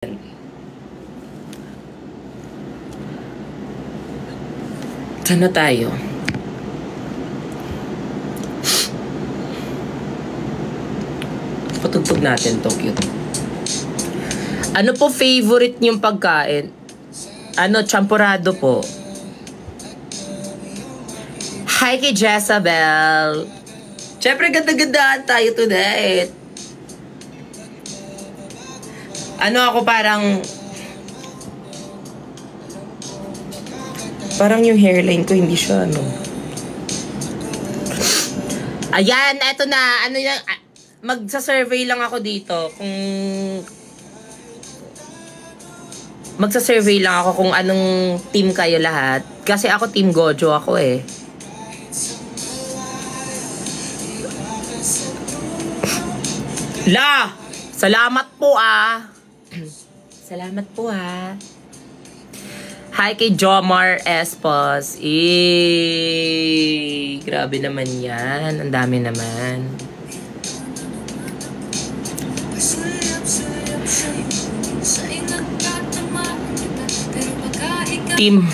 Saan na tayo? Patugtog natin to, cute. Ano po favorite niyong pagkain? Champurado po. Hi kay Jezabel. Siyempre ganda-gandaan tayo today. Ako parang yung hairline ko hindi siya Ayan, eto na. Magsa-survey lang ako dito kung magsa-survey lang ako kung anong team kayo lahat. Kasi ako team Gojo ako eh. Salamat po Salamat po Hi kay Jomar Espos. Grabe naman yan. Ang dami naman. Team.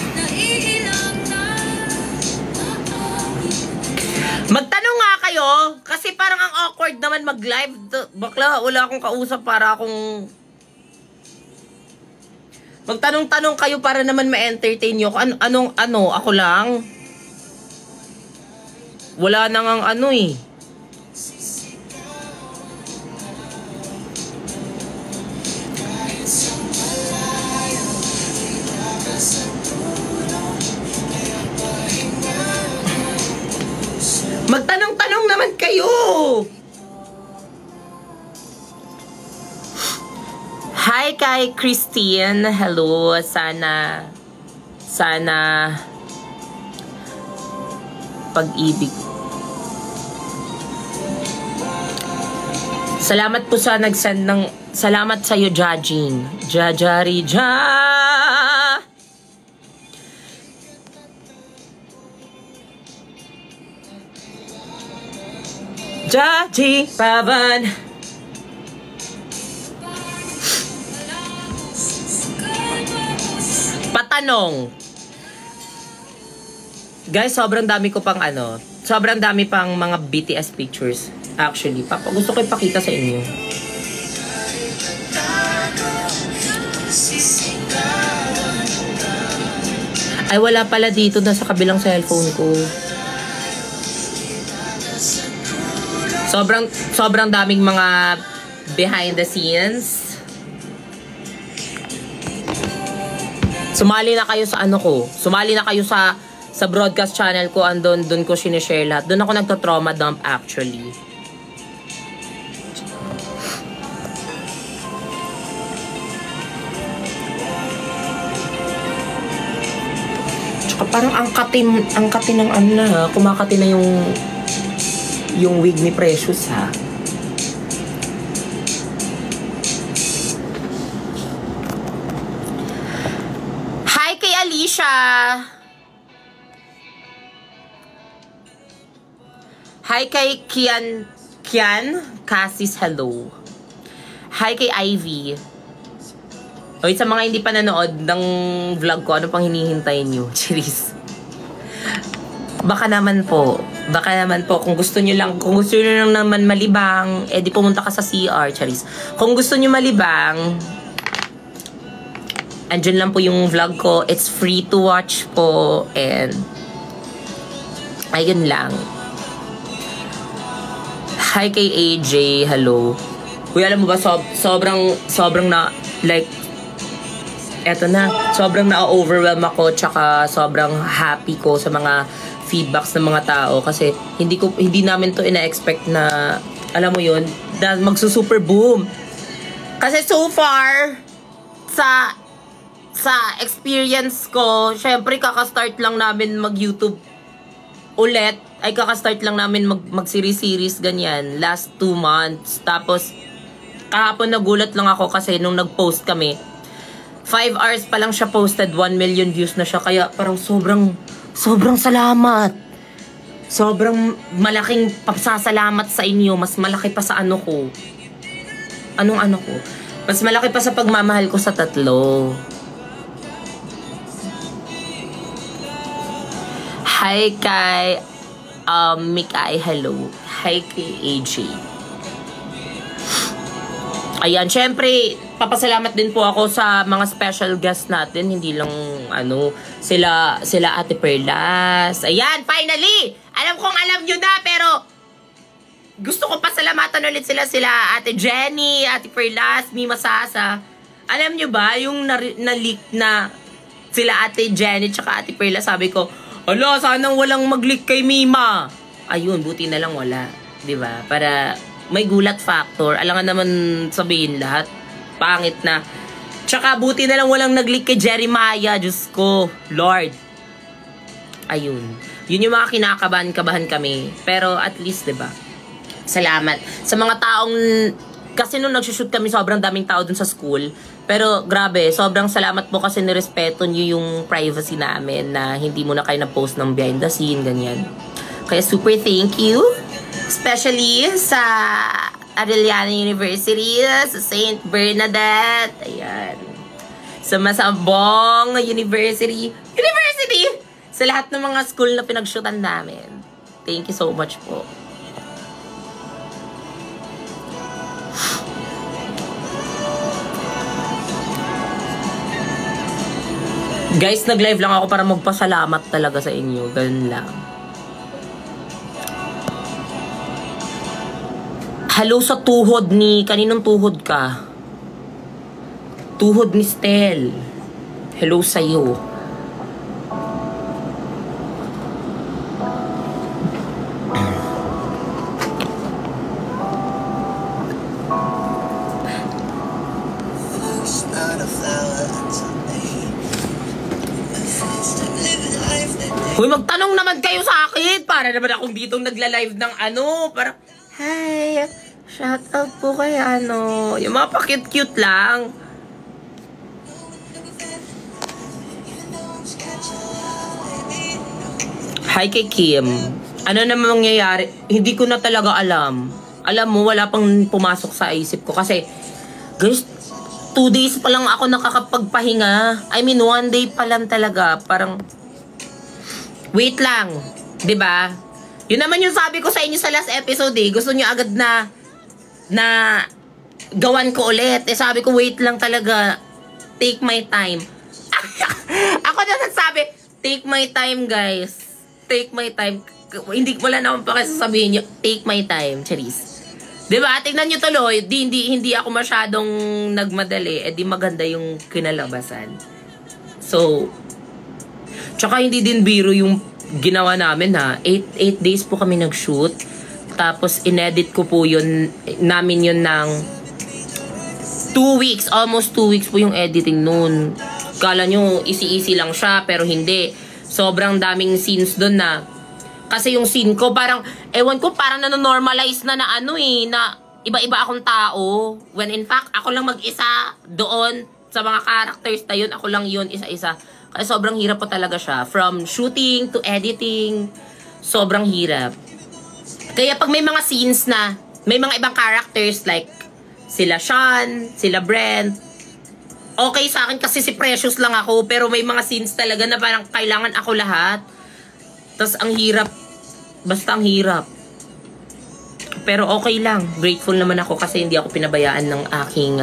Magtanong nga kayo. Kasi parang ang awkward naman mag-live. Bakla, wala akong kausap para akong... Magtanong-tanong kayo para naman ma-entertain nyo. Ako lang. Wala nang ang eh. Magtanong-tanong naman kayo. Hi kay Christine. Hello. Sana pag-ibig. Salamat po sa nag-send ng salamat sa iyo, Jajin. Jajarija. Jaji Pavan. Patanong. Guys, sobrang dami ko pang sobrang dami pang mga BTS pictures. Actually, gusto ko ipakita sa inyo. Ay, wala pala dito. Nasa kabilang cellphone ko. Sobrang daming mga behind the scenes. Sumali na kayo sa Sumali na kayo sa broadcast channel ko. Doon ko sinishare lahat. Doon ako nagto-trauma dump actually. Tsaka parang ang kati ng kumakati na yung wig ni Precious Hi kay Alicia. Hi kay Kian Cassis, hello. Hi kay Ivy. Sa mga hindi pa nanood ng vlog ko, ano pang hinihintay nyo? Cheers. Baka naman po kung gusto niyo lang naman malibang, di pumunta ka sa CR, Charis. Kung gusto niyo malibang, andyan lang po yung vlog ko. It's free to watch po, and ayun lang. Hi kay AJ, hello. Uy, alam mo ba, sobrang na, like, eto na, sobrang na-overwhelm ako, tsaka sobrang happy ko sa mga feedbacks ng mga tao kasi hindi namin to ina-expect na, alam mo yun, na magsusuper boom. Kasi so far sa experience ko, syempre kakastart lang namin mag-YouTube ulit. Kakastart lang namin mag-series ganyan last 2 months. Tapos kahapon nagulat lang ako kasi nung nag-post kami, 5 hours pa lang siya posted, 1 million views na siya. Kaya parang sobrang salamat. Sobrang malaking pasasalamat sa inyo. Mas malaki pa sa ko. Anong ko? Mas malaki pa sa pagmamahal ko sa tatlo. Hi kay Mikay, hello. Hi kay AJ. Ayan, syempre, papasalamat din po ako sa mga special guests natin. Hindi lang, sila Ate Perlas. Ayan, finally! Alam kong alam nyo na, pero gusto ko pasalamatan ulit sila Ate Jenny, Ate Perlas, Mima Sasa. Alam nyo ba, yung na-leak na sila Ate Jenny tsaka Ate Perlas, sabi ko, ala, sanang walang mag-leak kay Mima. Ayun, buti na lang wala. Diba? Para may gulat factor. Alangan naman sabihin lahat. Pangit na. Tsaka buti na lang walang nag-leak kay Jeremiah. Diyos ko. Lord. Ayun. Yun yung mga kinakabahan-kabahan kami. Pero at least, diba? Salamat. Sa mga taong... Kasi nung nagsushoot kami, sobrang daming tao dun sa school. Pero grabe, sobrang salamat po kasi nirespeto nyo yung privacy namin na hindi mo na kayo na-post ng behind the scene, ganyan. Kaya super thank you. Especially sa Arellano University, sa St. Bernadette, ayan. Sa Masambong University, sa lahat ng mga school na pinagshootan namin. Thank you so much po. Guys, nag-live lang ako para magpasalamat talaga sa inyo. Ganun lang. Hello sa tuhod ni... Kaninong tuhod ka? Tuhod ni Stel. Hello sa'yo. Uy, magtanong naman kayo sa akin. Para naman akong ditong nagla-live ng para... Hi, shout out po kay yung mga pa-cute-cute lang. Hi kay Kim. Ano naman mangyayari? Hindi ko na talaga alam. Alam mo, wala pang pumasok sa isip ko. Kasi, guys, 2 days pa lang ako nakakapagpahinga. I mean, 1 day pa lang talaga. Parang... Wait lang, 'di ba? Yun naman yung sabi ko sa inyo sa last episode eh. Gusto niyo agad na gawan ko ulit. Eh sabi ko wait lang talaga. Take my time. Ako na nagsabi, take my time guys. Take my time. Hindi wala naman pa kasi sasabihin niyo, take my time, Charis. 'Di ba? Tingnan niyo tuloy, hindi ako masyadong nagmadali, eh di maganda yung kinalabasan. So, tsaka hindi din biro yung ginawa namin ha. 8 days po kami nag-shoot. Tapos inedit ko po namin yun ng 2 weeks. Almost 2 weeks po yung editing nun. Kala nyo easy-easy lang siya, pero hindi. Sobrang daming scenes dun na. Kasi yung scene ko parang, ewan ko, parang nanonormalize na na iba-iba akong tao. When in fact, ako lang mag-isa doon sa mga characters na yun. Ako lang yun, isa-isa. Kasi sobrang hirap po talaga siya. From shooting to editing, sobrang hirap. Kaya pag may mga scenes na may mga ibang characters like sila Sean, sila Brent, okay sa akin kasi si Precious lang ako. Pero may mga scenes talaga na parang kailangan ako lahat. Tapos ang hirap. Basta ang hirap. Pero okay lang. Grateful naman ako kasi hindi ako pinabayaan ng aking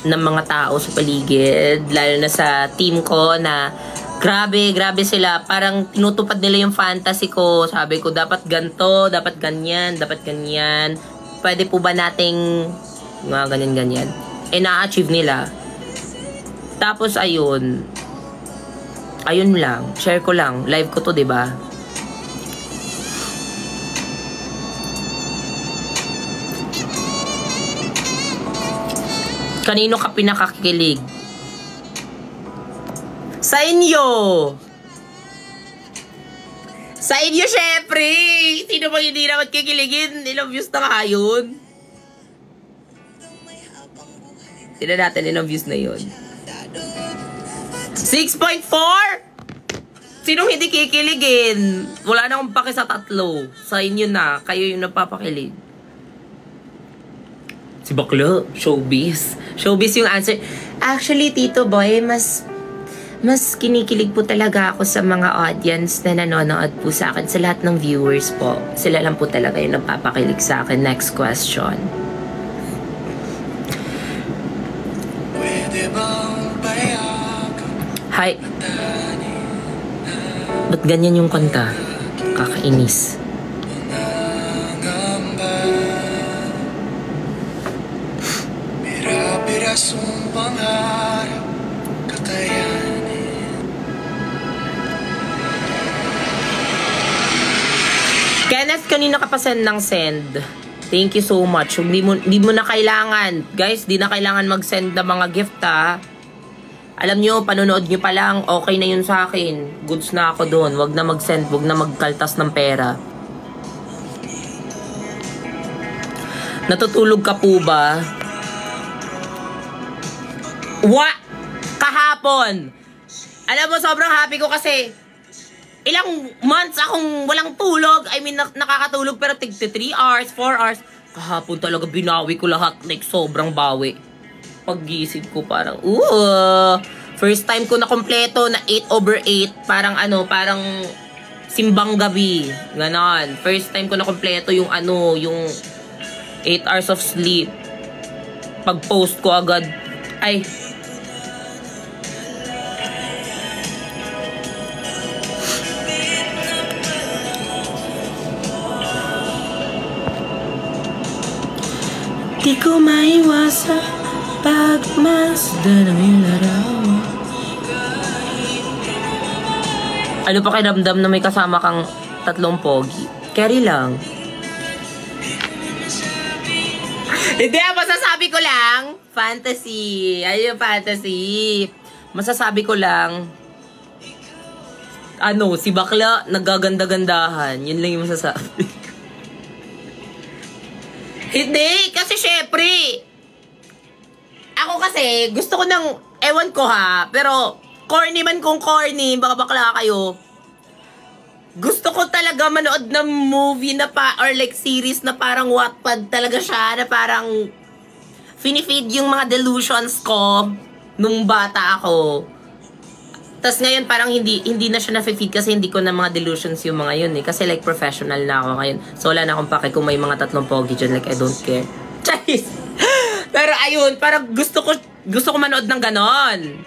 ng mga tao sa paligid, lalo na sa team ko na grabe sila, parang tinutupad nila yung fantasy ko. Sabi ko, dapat ganto, dapat ganyan, pwede po ba nating mga ganyan eh na-achieve nila. Tapos ayun lang, share ko lang, live ko to, diba? Kanino ka pinakakilig? Sa inyo! Sa inyo, syempre! Sino bang hindi naman kikiligin? Ilang views na nga yun? Tignan natin ilang views na yun. 6.4! Sinong hindi kikiligin? Wala na akong paki sa tatlo. Sa inyo na. Kayo yung napapakilig. Si bakla, showbiz. Showbiz yung answer. Actually, Tito Boy, mas kinikilig po talaga ako sa mga audience na nanonood po sa akin, sa lahat ng viewers po. Sila lang po talaga yung nagpapakilig sa akin. Next question. Hi. Ba't ganyan yung kanta? Kakainis. Pirasong pangarap kakayanin. Kenneth, kanina ka pa send ng send. Thank you so much. Hindi mo na kailangan. Guys, di na kailangan mag-send ng mga gift ha. Alam nyo, panonood nyo pa lang, okay na yun sa akin. Goods na ako doon. Wag na mag-send, wag na magkaltas ng pera. Natutulog ka po ba? Kahapon! Alam mo, sobrang happy ko kasi ilang months akong walang tulog. I mean, nakakatulog pero tig 3 hours, 4 hours. Kahapon talaga binawi ko lahat. Like, sobrang bawi. Paggising ko parang, first time ko na kompleto na 8/8. Parang parang simbang gabi. Ganon. First time ko na kompleto yung yung 8 hours of sleep. Pag-post ko agad, ay, di ko maiwasan pagmasdan ng ilaraw. Ano pa kiramdam na may kasama kang tatlong pogi? Carry lang. Hindi, masasabi ko lang, fantasy. Ayun, fantasy. Masasabi ko lang, si bakla, nagaganda-gandahan. Yun lang yung masasabi. Hindi, kasi syempre, ako kasi, gusto ko ng, ewan ko ha, pero, corny man kung corny, baka bakla kayo, gusto ko talaga manood ng movie na or like series na parang Wattpad talaga siya, na parang, finifeed yung mga delusions ko, nung bata ako. Tapos ngayon parang hindi na siya na-feed kasi hindi ko na mga delusions yung mga yun eh. Kasi like professional na ako ngayon. So wala na akong pake kung may mga tatlong pogi dyan. Like I don't care. Charis! Pero ayun, parang gusto ko manood ng ganon.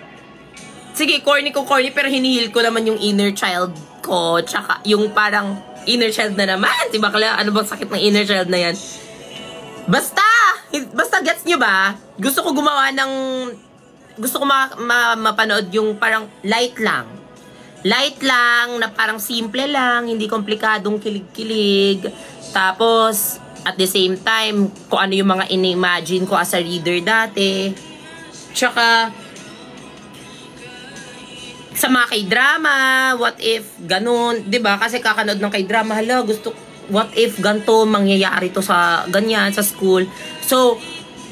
Sige, corny pero hinihil ko naman yung inner child ko. Tsaka yung parang inner child na naman. Si bakla, ano bang sakit ng inner child na yan? Basta gets nyo ba? Gusto ko mapanood yung parang light lang. Light lang, na parang simple lang, hindi komplikadong kilig-kilig. Tapos, at the same time, kung ano yung mga in-imagine ko as a reader dati. Tsaka, sa mga k-drama, what if, ganun. Diba? Kasi kakanood ng k-drama, what if ganito, mangyayari to sa ganyan, sa school. So,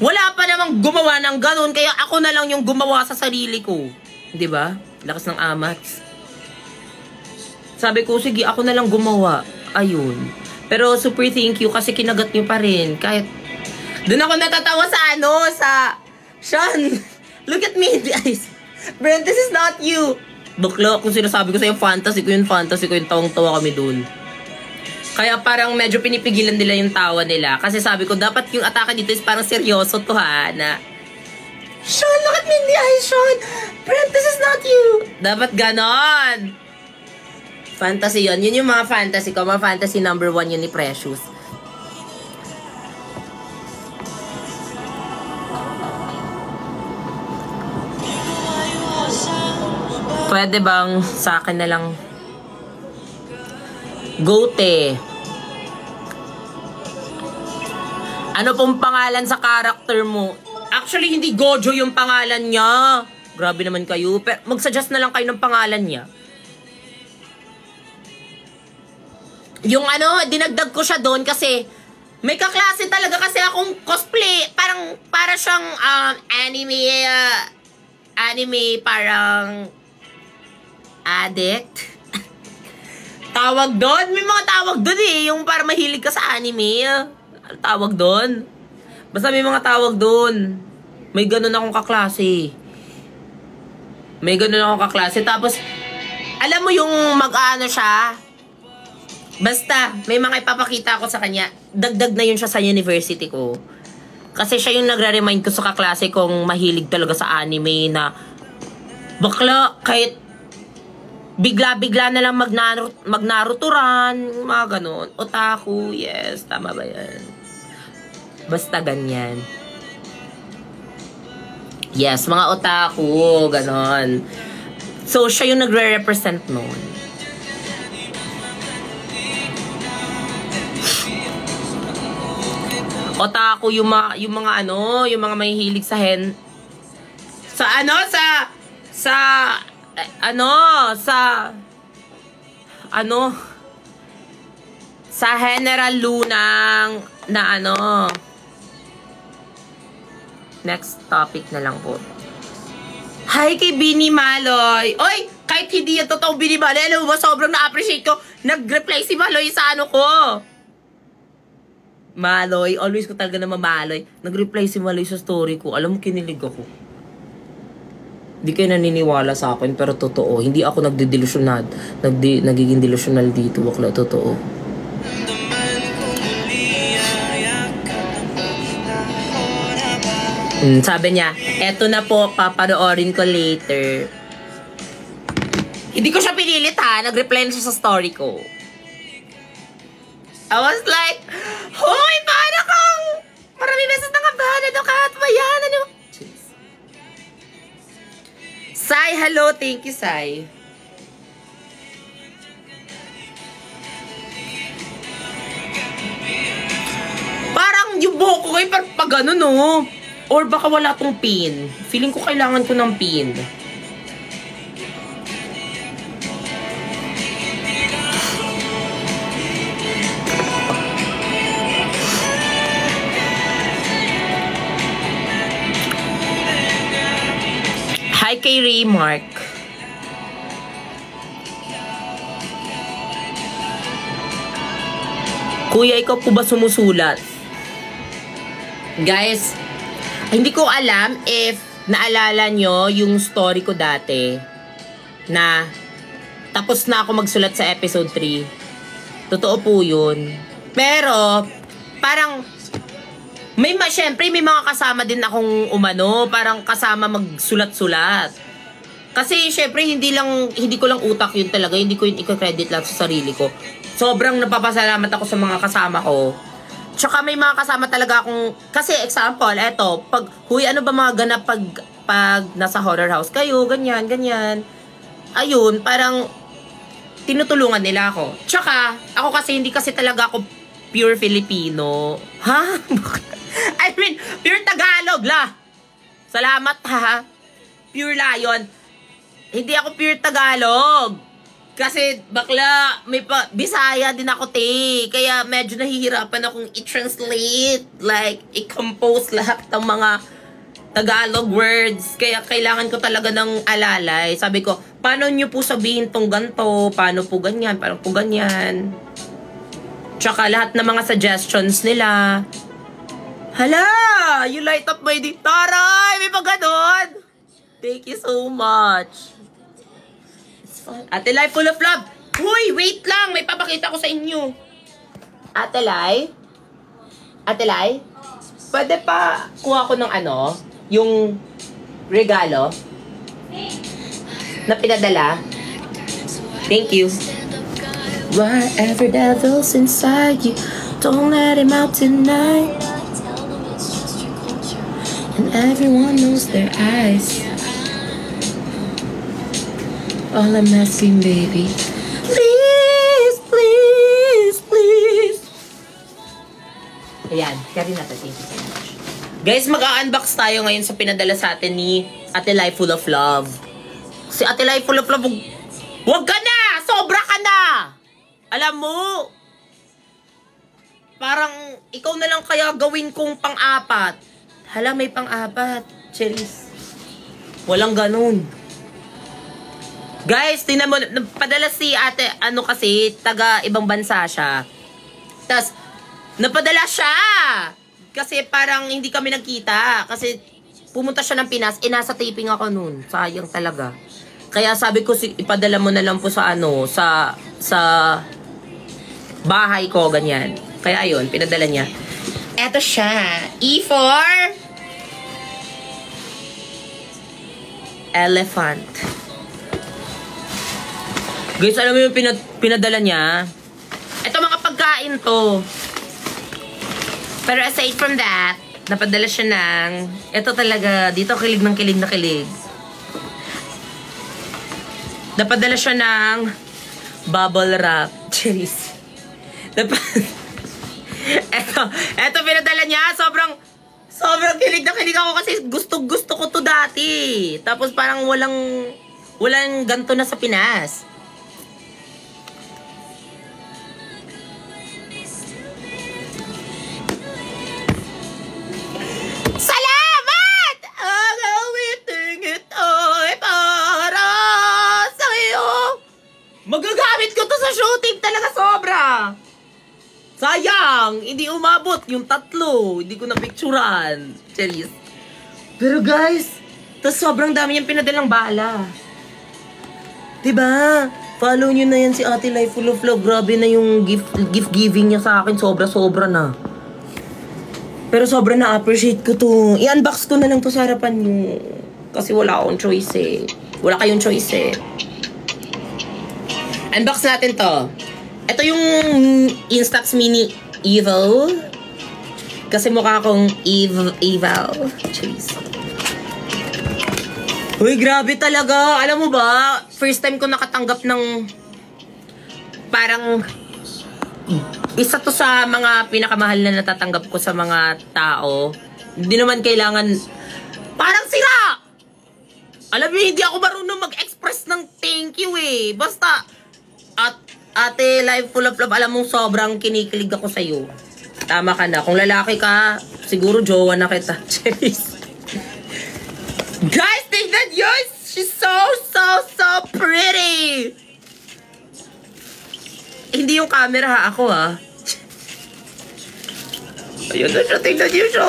wala pa namang gumawa ng ganun, kaya ako na lang yung gumawa sa sarili ko. Diba? Lakas ng amats. Sabi ko, sige, ako na lang gumawa. Ayun. Pero super thank you kasi kinagat nyo pa rin. Kahit, dun ako natatawa sa Sean, look at me in the eyes. Brent, this is not you. Bakla, kung sinasabi ko sa'yo, fantasy ko yung tawang-tawa kami dun. Kaya parang medyo pinipigilan nila yung tawa nila. Kasi sabi ko, dapat yung atake dito is parang seryoso to ha, na Sean, look at me in the eyes, Sean. Brent, this is not you. Dapat ganon. Fantasy yun. Yun yung mga fantasy ko. Mga fantasy number 1 yun ni Precious. Pwede bang sa akin na lang Gote? Ano pong pangalan sa character mo? Actually, hindi Gojo yung pangalan niya. Grabe naman kayo. Pero mag-suggest na lang kayo ng pangalan niya. Yung dinagdag ko siya doon kasi may kaklase talaga kasi akong cosplay. Para siyang anime parang addict. Tawag doon? May mga tawag doon eh. Yung para mahilig ka sa anime. Tawag doon. Basta may mga tawag doon. May ganun akong kaklase. Tapos, alam mo yung mag-ano siya? Basta, may mga ipapakita ako sa kanya. Dagdag na yun siya sa university ko. Kasi siya yung nagre-remind ko sa kaklase kong mahilig talaga sa anime na bakla, kahit bigla-bigla na lang magnaruturan, mga ganun. Otaku, yes, tama ba yan? Basta ganyan. Yes, mga otaku, ganon. So, siya yung nagre-represent noon. Otaku, yung mga mahihilig sa sa General Lunang na next topic na lang po. Hi kay Bini Maloy. Oy, kahit hindi yan totoong Bini Maloy, alam mo ba, sobrang na-appreciate ko. Nag-reply si Maloy sa ano ko. Maloy, always ko talaga na mamaloy. Nag-reply si Maloy sa story ko. Alam mo, kinilig ako. Hindi kayo naniniwala sa akin, pero totoo. Hindi ako nagdidelusyonal. Nagiging delusional dito. Wakla, totoo. Sabi niya, eto na po, papanoorin ko later. Hindi ko siya pinilit ha. Nag-reply na siya sa story ko. I was like, hoy, para kang maraming beses na kabahan. Ano ka at bayan? Ano? Sai, hello. Thank you, Sai. Parang yung buhok ko kayo pag ano, no? Or baka wala tong pin. Feeling ko kailangan ko ng pin. Hi kay Raymark. Kuya, ikaw po ba sumusulat? Guys, hindi ko alam if naalala nyo yung story ko dati na tapos na ako magsulat sa episode 3. Totoo po yun. Pero, parang, syempre may mga kasama din akong parang kasama magsulat-sulat. Kasi syempre hindi ko lang utak yun talaga, hindi ko yun i-credit lang sa sarili ko. Sobrang napapasalamat ako sa mga kasama ko. Tsaka may mga kasama talaga akong, kasi example, eto, huy, ano ba mga ganap pag nasa horror house kayo, ganyan. Ayun, parang tinutulungan nila ako. Tsaka, ako kasi hindi kasi talaga ako pure Filipino. Ha? I mean, pure Tagalog la. Salamat ha. Pure Lion. Hindi ako pure Tagalog. Kasi bakla, Bisaya din ako kaya medyo nahihirapan akong i-translate, like i-compose lahat ng mga Tagalog words. Kaya kailangan ko talaga ng alalay. Sabi ko, paano nyo po sabihin tong ganito? Paano po ganyan? Paano po ganyan? Tsaka lahat ng mga suggestions nila. Hala! You light up my day. Taray! May pa ganon! Thank you so much. Ate Lai, full of love. Uy, wait lang. May papakita ko sa inyo. Ate Lai? Pwede pa kuha ko ng yung regalo na pinadala. Thank you. Whatever devil's inside you, don't let him out tonight. And everyone knows their eyes. All I'm asking, baby, please, please, please. Ayan, carry natin. Thank you so much. Guys, mag-unbox tayo ngayon sa pinadala sa atin ni Ate Lai Full of Love. Si Ate Lai Full of Love, wag ka na! Sobra ka na! Alam mo, parang ikaw na lang kaya gawin kong pang-apat. Hala, may pang-apat. Cheers. Walang ganun. Guys, tingnan mo, napadala si ate, kasi, taga ibang bansa siya. Tapos, napadala siya Kasi parang hindi kami nagkita. Kasi pumunta siya ng Pinas. Nasa taping ako nun. Sayang talaga. Kaya sabi ko, ipadala mo na lang po sa ano, sa bahay ko, ganyan. Kaya ayun, pinadala niya. Eto siya. E for elephant. Guys, alam mo yung pinadala niya? Ito mga pagkain to. Pero aside from that, napadala siya ng, ito talaga, dito kilig ng kilig na kilig. Napadala siya ng bubble wrap. Cheers. Ito pinadala niya. Sobrang kilig na kilig ako kasi gusto ko to dati. Tapos parang walang ganto na sa Pinas. Salamat! Ang awiting ito'y para sa iyo. Magagamit ko to sa shooting talaga sobra. Sayang, hindi umabot yung 3. Hindi ko na-picturean. Cheers. Pero guys, tas sobrang dami niyang pinadalang bala. Diba? Follow nyo na yan si Ate Life Full of Love. Grabe na yung gift giving niya sa akin. Sobra-sobra na. Pero sobra na-appreciate ko to. I-unbox ko na lang to sa harapan nyo. Kasi wala akong choice eh. Wala kayong choice eh. Unbox natin to. Ito yung Instax Mini Evil. Kasi mukha akong Evil. Cheese. Uy, grabe talaga. Alam mo ba, first time ko nakatanggap ng parang isa to sa mga pinakamahal na natatanggap ko sa mga tao. Hindi naman kailangan parang sira. Alam mo, hindi ako marunong mag-express ng thank you eh. Basta Ate Life Full of Love, alam mong sobrang kinikilig ako sa'yo. Tama ka na. Kung lalaki ka, siguro jowa na kita. Guys, tignan nyo! She's so pretty! Hindi yung camera ha, ako ha. Ayun na siya, tignan nyo siya!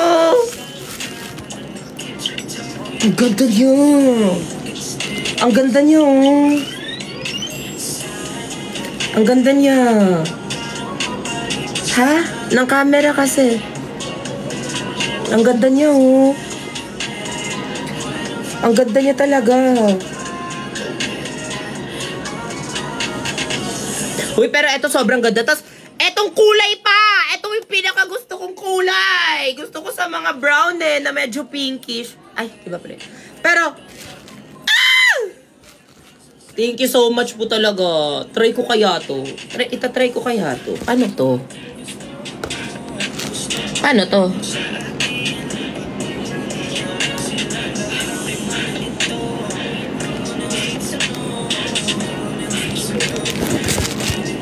Ang ganda niyo! Ang ganda niyo! Ang ganda niya. Ha? Ng camera kasi. Ang ganda niya, oh. Ang ganda niya talaga. Uy, pero ito sobrang ganda. Tapos, etong kulay pa! Ito yung pinakagusto kong kulay. Gusto ko sa mga brown eh, na medyo pinkish. Ay, iba pala. Pero, thank you so much po talaga. Try ko kaya to. Itatry ko kaya to. Ano to? Ano to?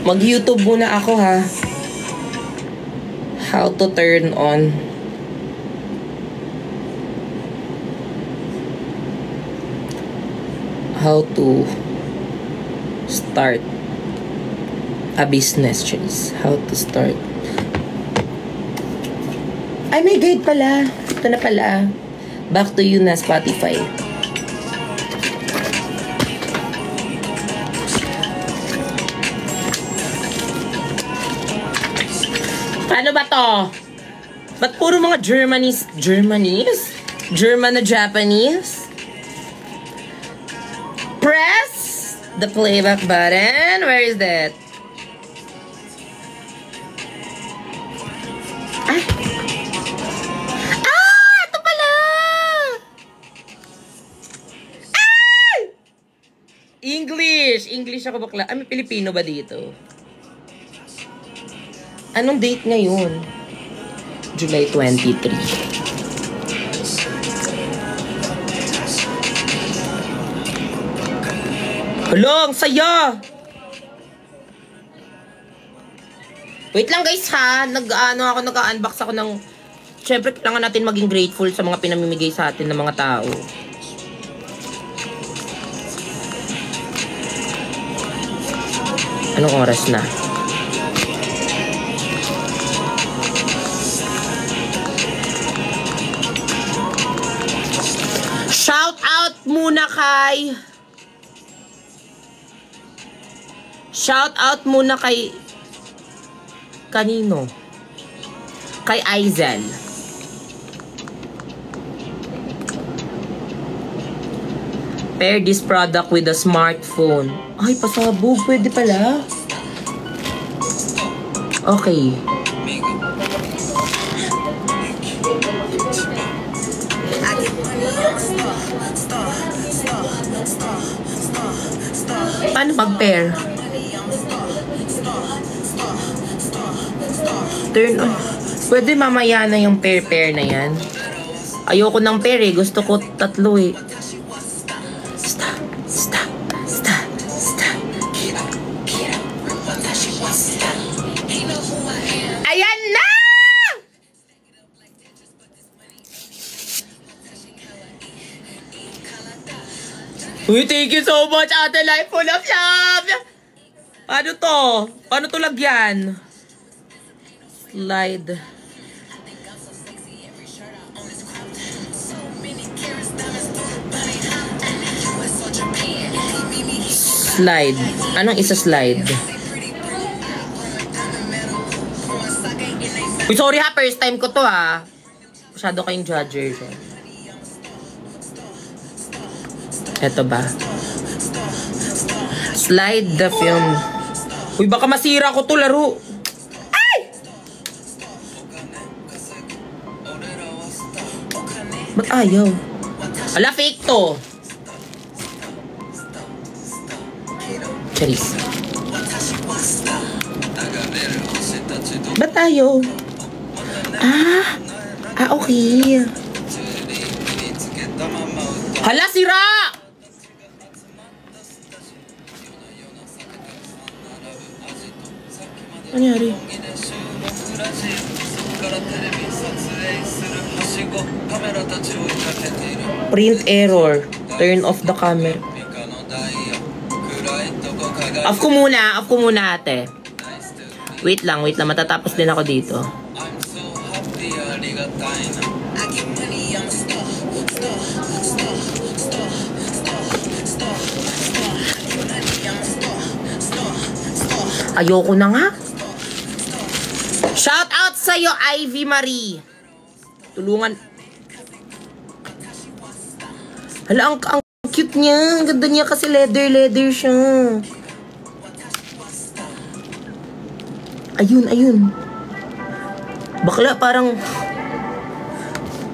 Mag-YouTube muna ako ha. How to turn on. How to start a business, Chase. How to start. Ay, may guide pala. Ito na pala. Back to you na, Spotify. Ano ba to? Ba't puro mga German na Japanese? Press the playback button. Where is that? Ay! Ito pala! Ay! English ako bakla. May Pilipino ba dito? Anong date ngayon? July 23. Hala, ang saya! Wait lang guys ha, nag-unbox ako ng... Siyempre, kailangan natin maging grateful sa mga pinamimigay sa atin ng mga tao. Anong oras na? Shout out muna kay... Shout out muna kay... Kanino? Kay Aizel. Pair this product with a smartphone. Ay, pasabog. Pwede pala. Okay. Paano mag-pair? Turn on. Pwede mamaya na yung pair na yan. Ayoko ng pair eh. Gusto ko tatlo eh. Stop. Ayan na! Uy, thank you so much, Ate Life full of love! Paano to? Paano to lagyan? Slide. Slide. Anong isa slide? Uy, sorry ha. First time ko to ha. Masyado kayong judger siya. Eto ba? Slide the film. Uy, baka masira ko to laro. Ay! Ba't ayaw? Ala, fake to. Charis. Ba't ayaw? Okay. Hala, sira! Anyari? Print error. Turn off the camera. Off ko muna ate. Wait lang. Matatapos din ako dito. Ayoko na nga. Shout out sa'yo, Ivy Marie. Tulungan. Hala, ang cute niya. Ang ganda niya kasi leather siya. Ayun. Bakla, parang...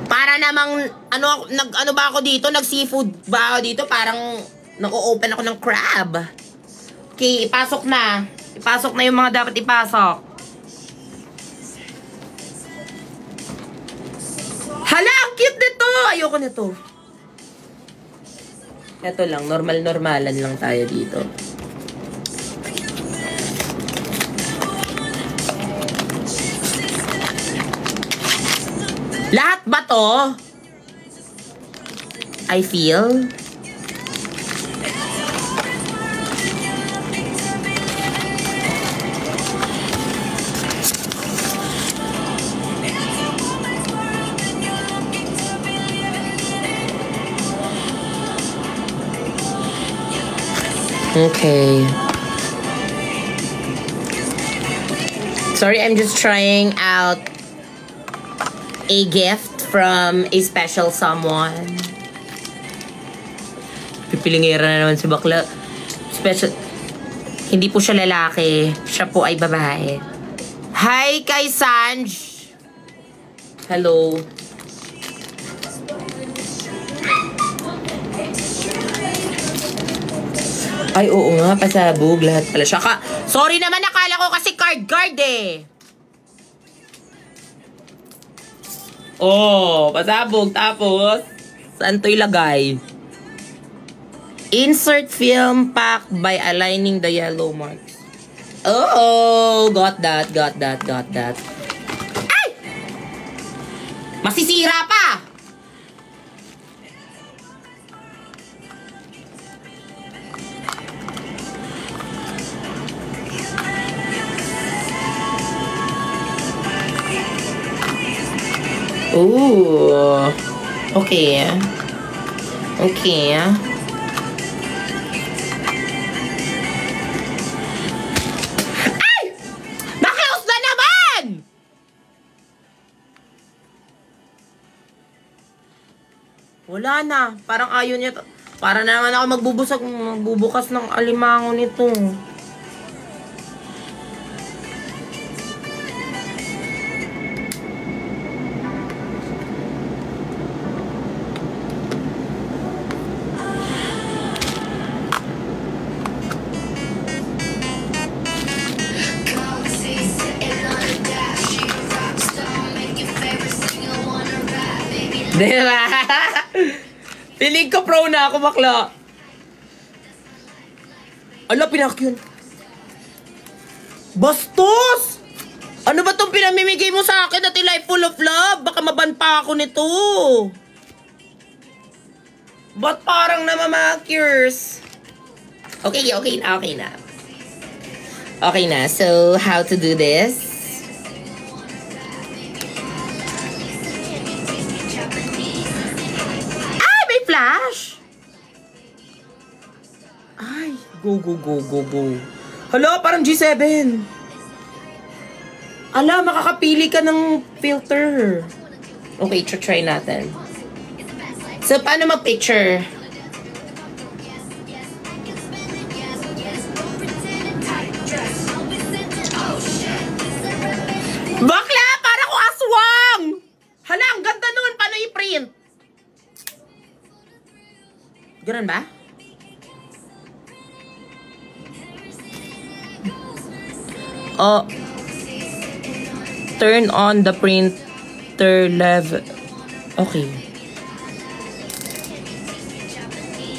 Para namang... Ano ba ako dito? Nag-seafood ba ako dito? Parang... Nag-o-open ako ng crab. Okay, ipasok na. Ipasok na yung mga dapat ipasok. Hala, ang cute nito! Ayoko nito. Ito lang, normalan lang tayo dito. Lahat ba to? I feel... Okay. Sorry, I'm just trying out a gift from a special someone. Pipilingera na naman si bakla. Special. Hindi po siya lalaki. Siya po ay babae. Hi kay Sanj. Hello. Ay, oo nga, pasabog. Lahat pala siya. Sorry naman, nakala ko kasi card eh. Oh, pasabog. Tapos, saan to ilagay? Insert film pack by aligning the yellow marks. Oh, got that. Ay! Masisira pa! Oh, okay. Okay. Ay! Na-close na naman! Wala na. Parang ayaw niya. Para na naman ako magbubukas ng alimango nito. Diba? Piling ko pro na ako, bakla. Ala, pinak yun. Bastos! Ano ba itong pinamimigay mo sa akin at life full of love? Baka maban pa ako nito. Ba't parang namamakyers? Okay na. Okay na. So, how to do this? Flash? Ay, go. Hala, parang G7. Ala, makakapili ka ng filter. Okay, try natin. So, paano mag-picture? Bakla! Para ko aswang! Hala, ang ganda nun. Paano i-print? Ganun ba? Oh. Turn on the printer level. Okay.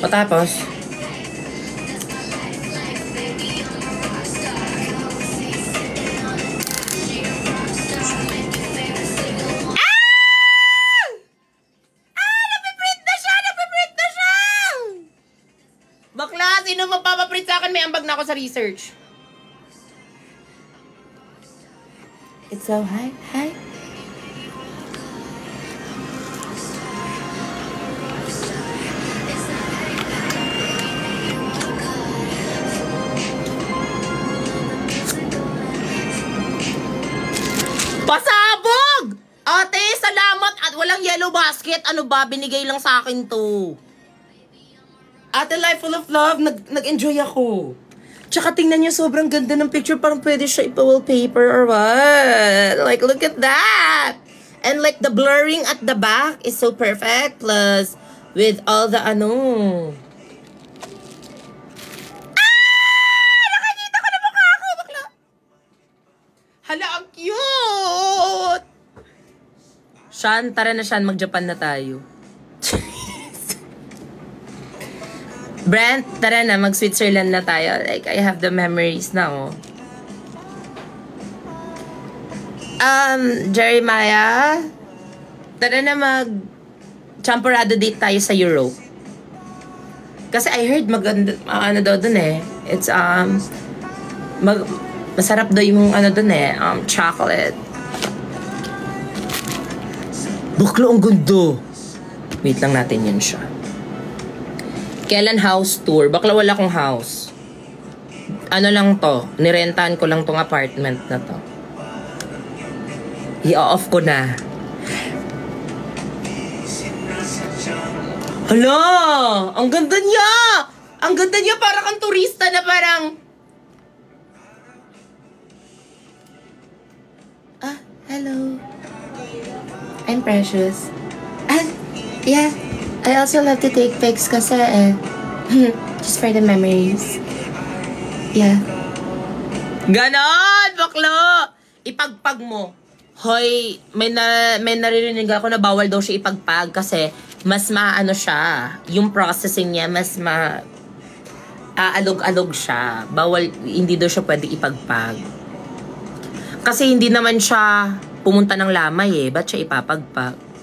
Patapos. Bakla, sino magpapaprint sa akin? May ambag na ako sa research. It's so high. Pasabog! Ate, salamat at walang yellow basket. Ano ba? Binigay lang sa akin to. Ate, life full of love. Nag-enjoy ako. Tsaka tingnan niyo, sobrang ganda ng picture. Parang pwede siya ipa-wallpaper or what. Like, look at that. And like, the blurring at the back is so perfect. Plus, with all the ano. Ah! Nakakita ko na mukha ako, bakla. Hala, ang cute. Shan, tara na Shan. Mag-Japan na tayo. Brent, tara na, mag-Switzerland na tayo. Like, I have the memories now. Jeremiah, tara na mag-champorado date tayo sa Europe. Kasi I heard maganda, ano daw dun eh. It's, masarap daw yung ano dun eh, chocolate. Bakla, ang gundo. Wait lang natin yun siya. Kailan house tour? Bakla wala kong house. Ano lang to? Nirentahan ko lang tong apartment na to. I-off ko na. Hala! Ang ganda niya! Ang ganda niya, para kang turista na parang... Hello. I'm Precious. Yeah. I also love to take pics kasi just for the memories. Yeah. Ganon! Baklo! Ipagpag mo. Hoy, may naririnig ako na bawal daw siya ipagpag kasi mas maano siya. Yung processing niya, mas aalog-alog siya. Bawal, hindi daw siya pwede ipagpag. Kasi hindi naman siya pumunta ng lamay eh. Ba't siya ipapagpag?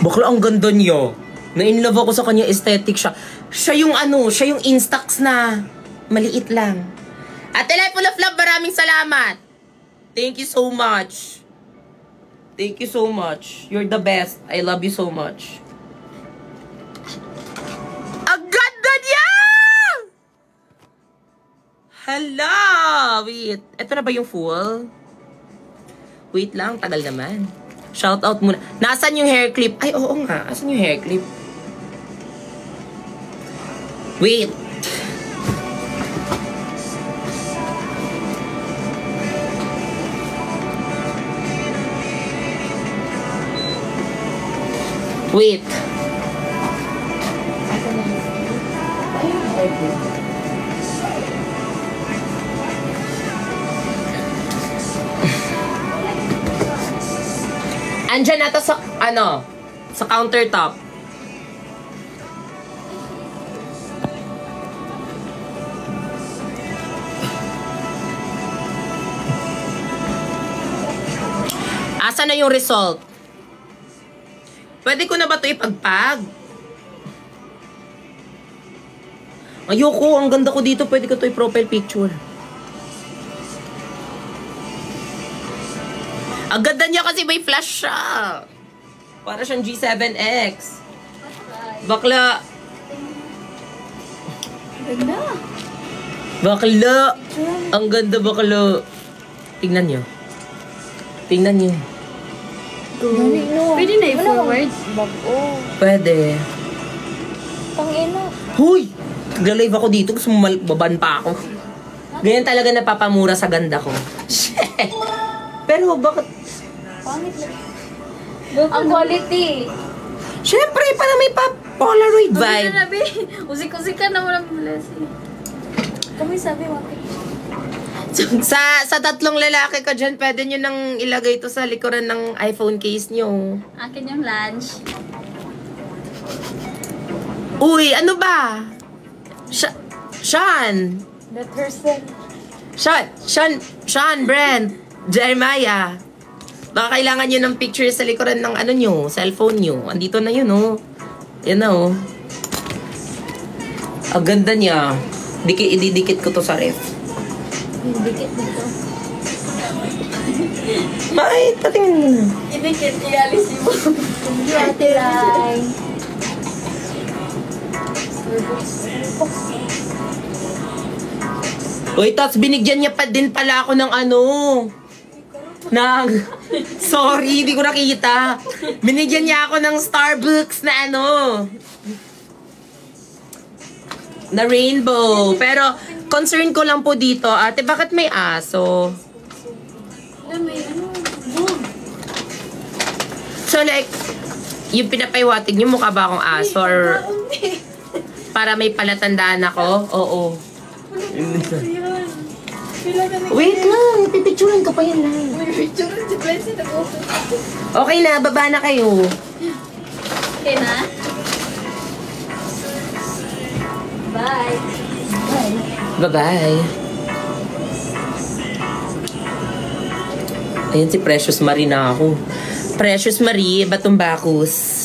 Bakla, ang ganda niya. Na-inlove ako sa kanya, aesthetic siya. Siya yung Instax na maliit lang. Ate Lai, full of love, maraming salamat. Thank you so much. Thank you so much. You're the best. I love you so much. Ang ganda niya! Hala! Wait. Ito na ba yung full? Wait lang, tagal naman. Shout out muna. Nasaan yung hair clip? Ay, oo nga. Asan yung hair clip? Wait. Wait. Andyan na to sa, sa countertop. Asa na yung result? Pwede ko na ba ito ipagpag? Ayoko, ang ganda ko dito. Pwede ko ito i-profile picture. Ang ganda niya kasi may flash siya. Para siyang G7X. Bakla. Ganda. Bakla. Ang ganda bakla. Tingnan niyo. Tingnan niyo. Pwede na i-forward. Pwede. Pang-ina. Huy! Nagla-live ako dito. Gusto mo baban pa ako. Ganyan talaga napapamura sa ganda ko. Shit! Pero bakit? Pangit lang. Ang quality. Siyempre, para may Polaroid vibe. Ano na, be? Usik-usik ka na walang blessing. Kami sabi, wakit. Sa tatlong lalaki ko dyan, pwede nyo nang ilagay ito sa likuran ng iPhone case nyo. Akin yung lunch. Uy, ano ba? Sean! That herself. Sean, Brent, Jeremiah. Baka kailangan nyo ng picture sa likuran ng nyo, cellphone nyo. Andito na yun, oh. Yan na, oh. Ang ganda niya. Ididikit ko to sa ref. Dikit dito. Bakit? Patingin mo na. Idikit, ialis mo. Hindi, ate lang. Uy, Tots, binigyan niya pa din pala ako ng sorry, hindi ko nakita. Binigyan niya ako ng Starbucks na na rainbow. Pero, concern ko lang po dito, ate, bakit may aso? May boom. So, like, yung pinapaiwatig niyo, mukha ba akong aso? Or para may palatandaan ako? Oo. Wait lang, pipicturean ko pa yan lang. Okay na, baba na kayo. Okay na? Bye. Bye-bye. Ayan si Precious Marie na ako. Precious Marie, Batumbacus.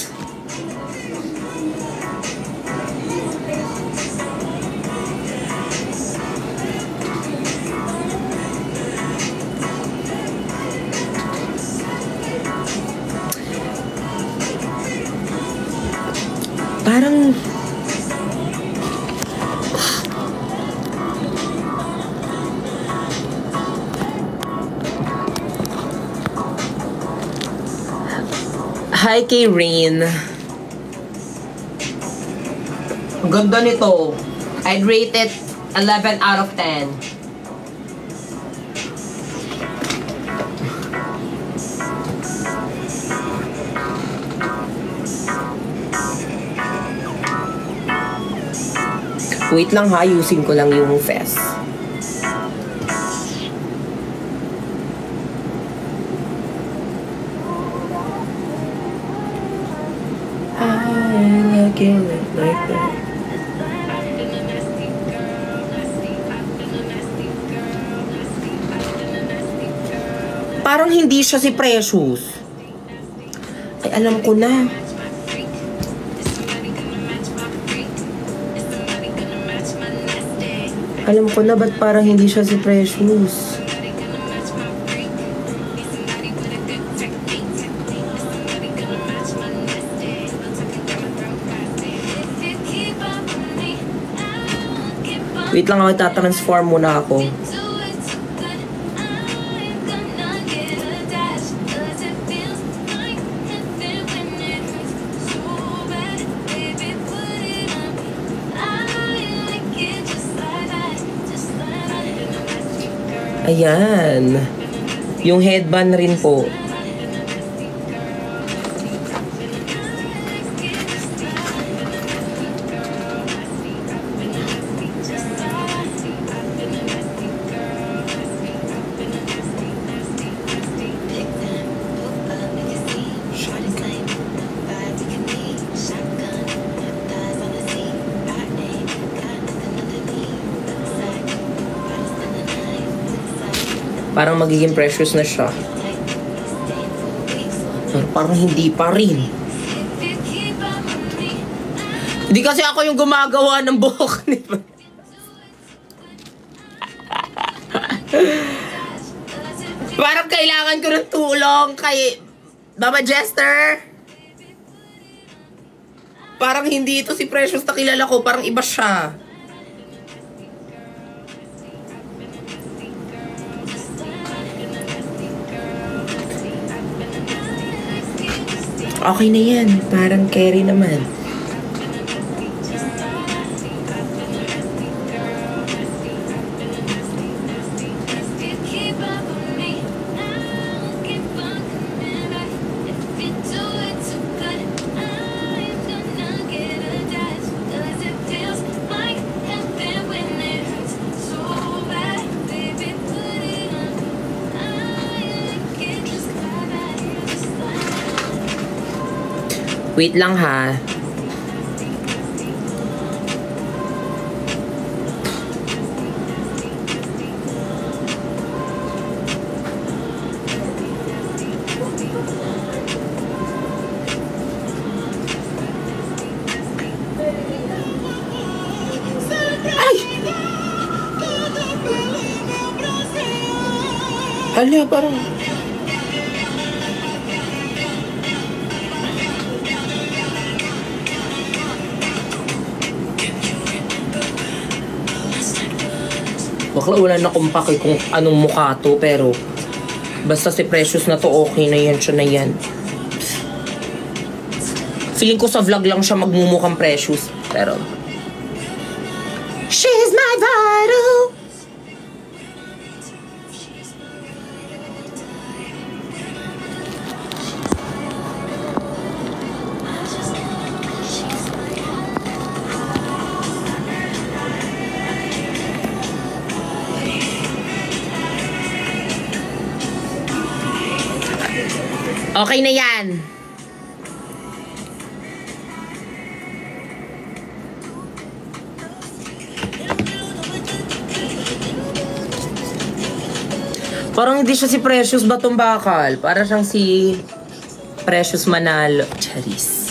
Parang hi kay Rain. Ang ganda nito. I'd rate it 11 out of 10. Wait lang ha, ayusin ko lang yung fest. Like that. Parang hindi siya si Precious. Ay, alam ko na. Alam ko na ba't parang hindi siya si Precious. Wait lang ako, tatransform muna ako. Ayan. Yung headband rin po. Parang magiging Precious na siya. Pero parang hindi pa rin. Hindi kasi ako yung gumagawa ng buhok ni Parang kailangan ko ng tulong kay Mama Jester. Parang hindi ito si Precious na kilala ko. Parang iba siya. Okay na yan. Parang Kerry naman. Wait lang ha. Ay! Hala, parang... Bakla wala na akong pake kung anong mukha to, pero basta si Precious na to, okay na yan, siya na yan. Feeling ko sa vlog lang siya magmumukhang Precious, pero she's my vital. Okay na yan. Parang hindi siya si Precious Batong Bakal. Para siyang si Precious Manalo. Charis.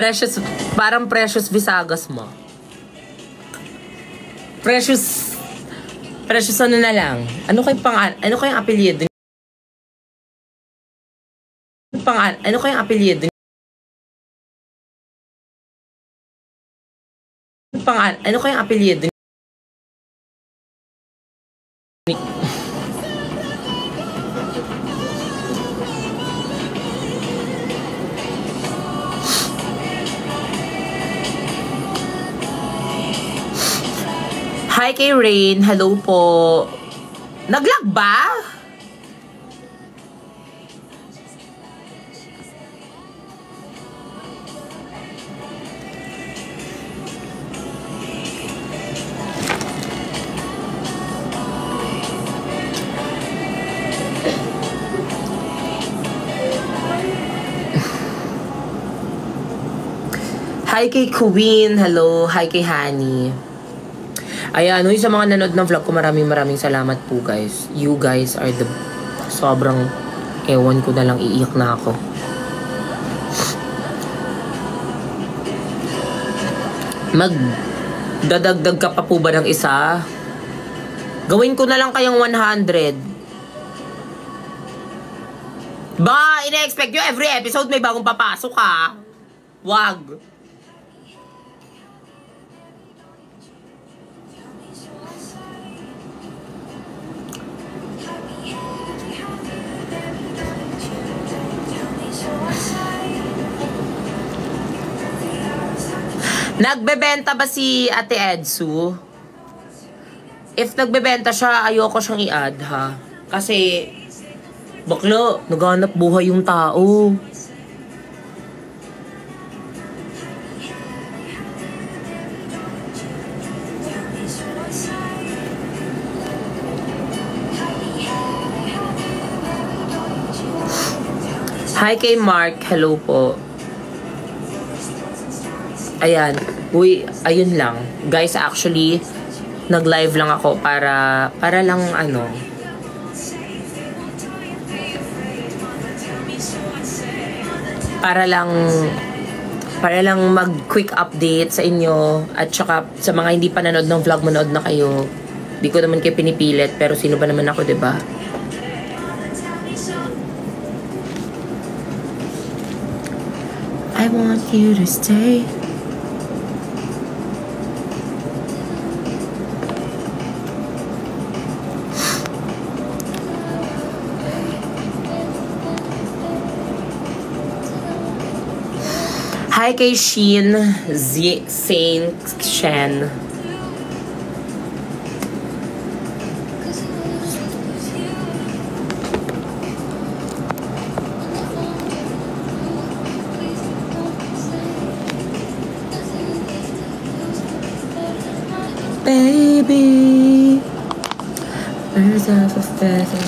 Precious, parang Precious Visagas mo. Precious ano na lang. Ano kayong apelyido? Ano kayong apelyido? Ano kayong apelyido? Hi kay Rain. Hello po. Naglag ba? Hi kay Queen. Hello. Hi kay Honey. Ayan, sa mga nanood ng vlog ko, maraming salamat po guys. You guys are the sobrang ewan ko na lang, iiyak na ako. Magdadagdag ka pa po ba ng isa? Gawin ko na lang kayang 100. Ba, ina-expect nyo every episode may bagong papasok ha? Wag. Nagbebenta ba si Ate Edsu? If nagbebenta siya, ayoko siyang i-add ha. Kasi, bakla, naghanap buhay yung tao. Hi kay Mark, hello po. Ayan, ayun lang. Guys, actually, nag-live lang ako para lang para lang mag-quick update sa inyo at saka sa mga hindi pa nanood ng vlog, manood na kayo. Di ko naman kayo pinipilit, pero sino ba naman ako, 'di ba? I want you to stay. Hi kay Shin Saint Shen. Baby, birds of a feather.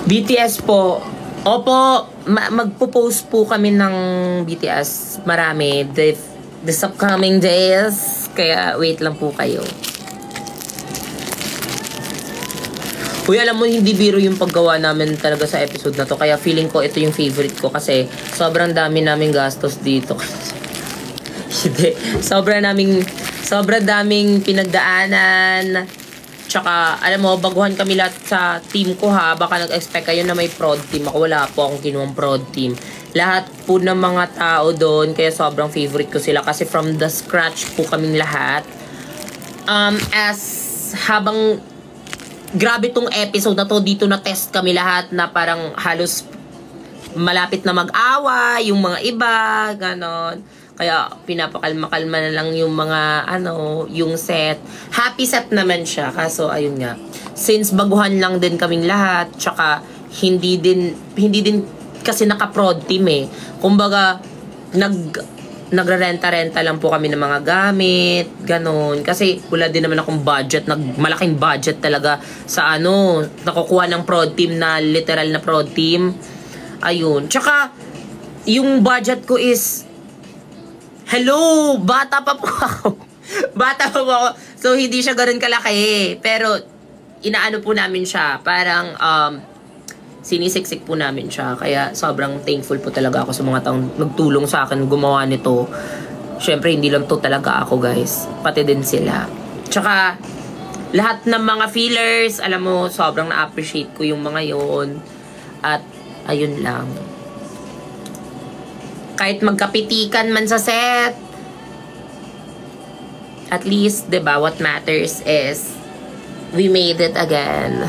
BTS po. Opo, magpo-post po kami ng BTS. Marami. This upcoming days. Kaya wait lang po kayo. Uy, alam mo, hindi biro yung paggawa namin talaga sa episode na to. Kaya feeling ko ito yung favorite ko. Kasi sobrang dami namin gastos dito. Hindi. Sobrang daming pinagdaanan. Tsaka, alam mo, baguhan kami lahat sa team ko ha. Baka nag-expect kayo na may prod team. Ako wala po akong kinuwang prod team. Lahat po ng mga tao doon. Kaya sobrang favorite ko sila. Kasi from the scratch po kaming lahat. Habang grabe tong episode na to, dito na test kami lahat na parang halos malapit na mag-awa. Yung mga iba, ganon. Kaya pinapakalma-kalma na lang yung mga yung set. Happy set naman siya. Kaso ayun nga. Since baguhan lang din kaming lahat, tsaka hindi din kasi naka-prod team eh. Kumbaga nagrerenta-renta lang po kami ng mga gamit, ganon. Kasi wala din naman akong budget, malaking budget talaga sa nakukuha ng prod team na literal na prod team. Ayun. Tsaka yung budget ko is hello, bata pa po ako. So, hindi siya ganun kalaki. Pero, inaano po namin siya. Parang, sinisiksik po namin siya. Kaya, sobrang thankful po talaga ako sa mga taong nagtulong sa akin gumawa nito. Siyempre, hindi lang to talaga ako, guys. Pati din sila. Tsaka, lahat ng mga feelers, alam mo, sobrang na-appreciate ko yung mga yon. At, ayun lang. Kahit magkapitikan man sa set, at least, 'di ba, what matters is we made it again.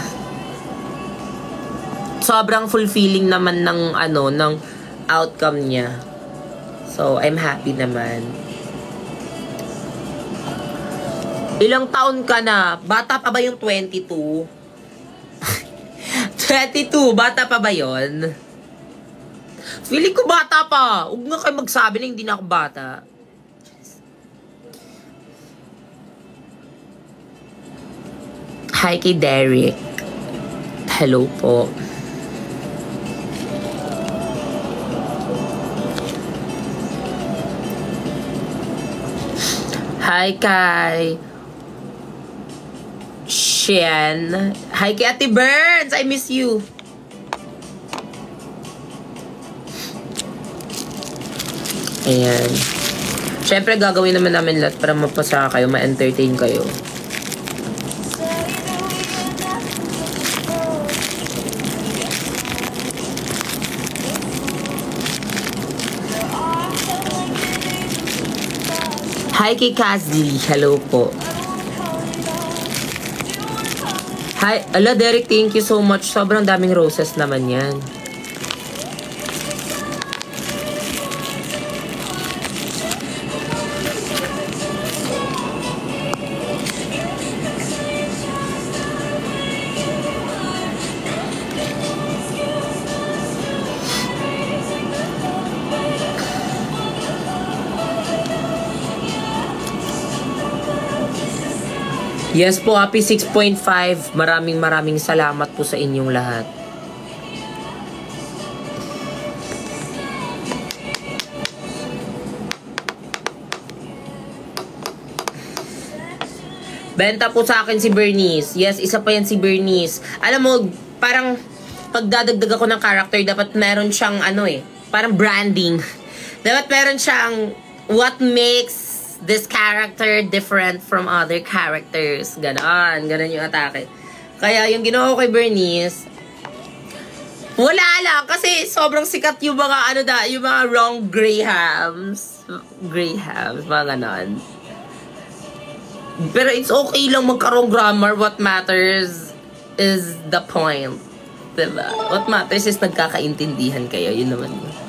Sobrang fulfilling naman ng ng outcome niya. So, I'm happy naman. Ilang taon ka na? Bata pa ba yung 22? 22, bata pa ba yon? Feeling ko bata pa. Huwag nga kayo magsabi na hindi na ako bata. Hi kay Derek. Hello po. Hi kay Shen. Hi kay Ate Burns. I miss you. Ayan. Siyempre, gagawin naman namin lahat para mapasa kayo, ma-entertain kayo. Hi kay Kazli. Hello po. Hi. Ala, Derek, thank you so much. Sobrang daming roses naman yan. Yes po, happy 6.5. Maraming salamat po sa inyong lahat. Benta po sa akin si Bernice. Yes, isa pa yan si Bernice. Alam mo, parang pagdadagdag ako ng character, dapat meron siyang parang branding. Dapat meron siyang what makes this character different from other characters. Ganon yung atake. Kaya yung ginawa ko kay Bernice, wala lang. Kasi sobrang sikat yung mga, yung mga wrong Grahams. Mga ganon. Pero it's okay lang magka-wrong grammar. What matters is the point. Diba? What matters is nagkakaintindihan kayo. Yun naman yun.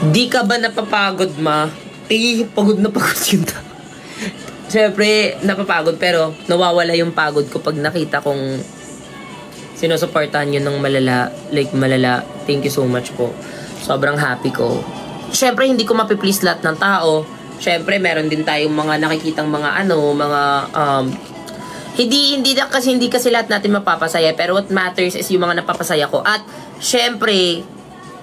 Di ka ba napapagod, ma? Pagod na pagod yun. Siyempre, napapagod. Pero, nawawala yung pagod ko pag nakita kong sinusuportahan nyo ng malala. Like, malala. Thank you so much po. Sobrang happy ko. Siyempre, hindi ko mapiplease lahat ng tao. Siyempre, meron din tayong mga nakikitang mga hindi kasi lahat natin mapapasaya. Pero what matters is yung mga napapasaya ko. At, siyempre,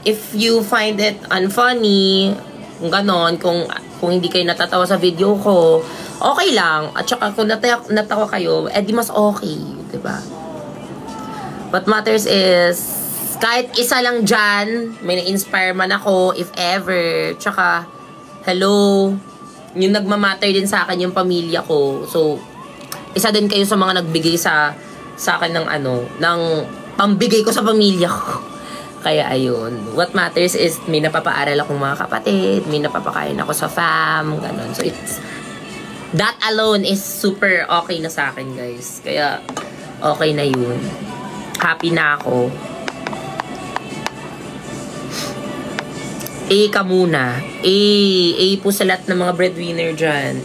if you find it unfunny, kung ganon, kung hindi kayo natatawa sa video ko, okay lang. At saka kung natawa kayo, di mas okay, diba? What matters is, kahit isa lang dyan, may na-inspire man ako, if ever. Tsaka, hello, yung nagmamatter din sa akin yung pamilya ko. So, isa din kayo sa mga nagbigay sa akin ng pambigay ko sa pamilya ko. Kaya ayun, what matters is may napapaaral akong mga kapatid, may napapakain ako sa fam, ganun. So that alone is super okay na sa akin, guys. Kaya okay na yun. Happy na ako. A ka muna. A po sa lahat ng mga breadwinner dyan.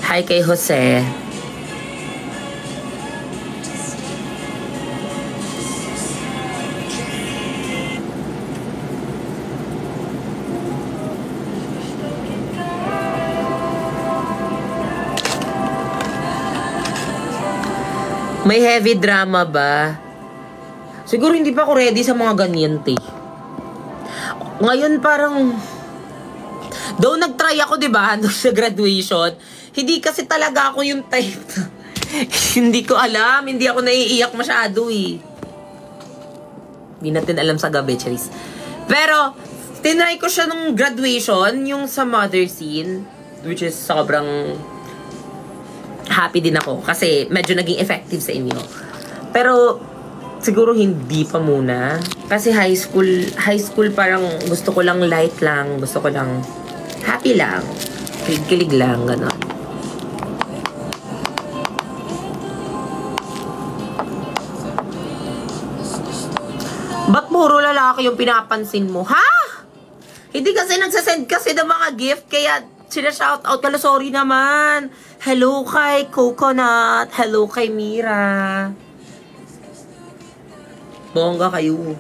Hi kay Jose. May heavy drama ba? Siguro hindi pa ako ready sa mga ganyan, te. Ngayon parang, though nag-try ako, diba, sa graduation, hindi kasi talaga ako yung type. Hindi ko alam, hindi ako naiiyak masyado, eh. Hindi natin alam sa gabi, Charis. Pero, tinry ko siya nung graduation, yung sa mother scene, which is sobrang happy din ako kasi medyo naging effective sa inyo. Pero siguro hindi pa muna kasi high school parang gusto ko lang light lang, gusto ko lang happy lang, kilig lang, gano'n. Ba't puro lalaki yung pinapansin mo? Ha? Hindi kasi nagsasend kasi ng mga gift kaya sina-shoutout ka. Sorry naman. Hello kay Coconut. Hello kay Mira. Bongga kayo.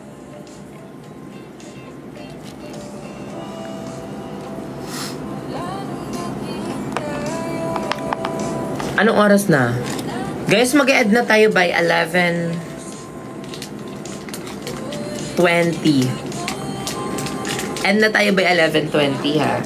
Anong oras na? Guys, mag-e-end na tayo by 11:20. End na tayo by 11:20 ha.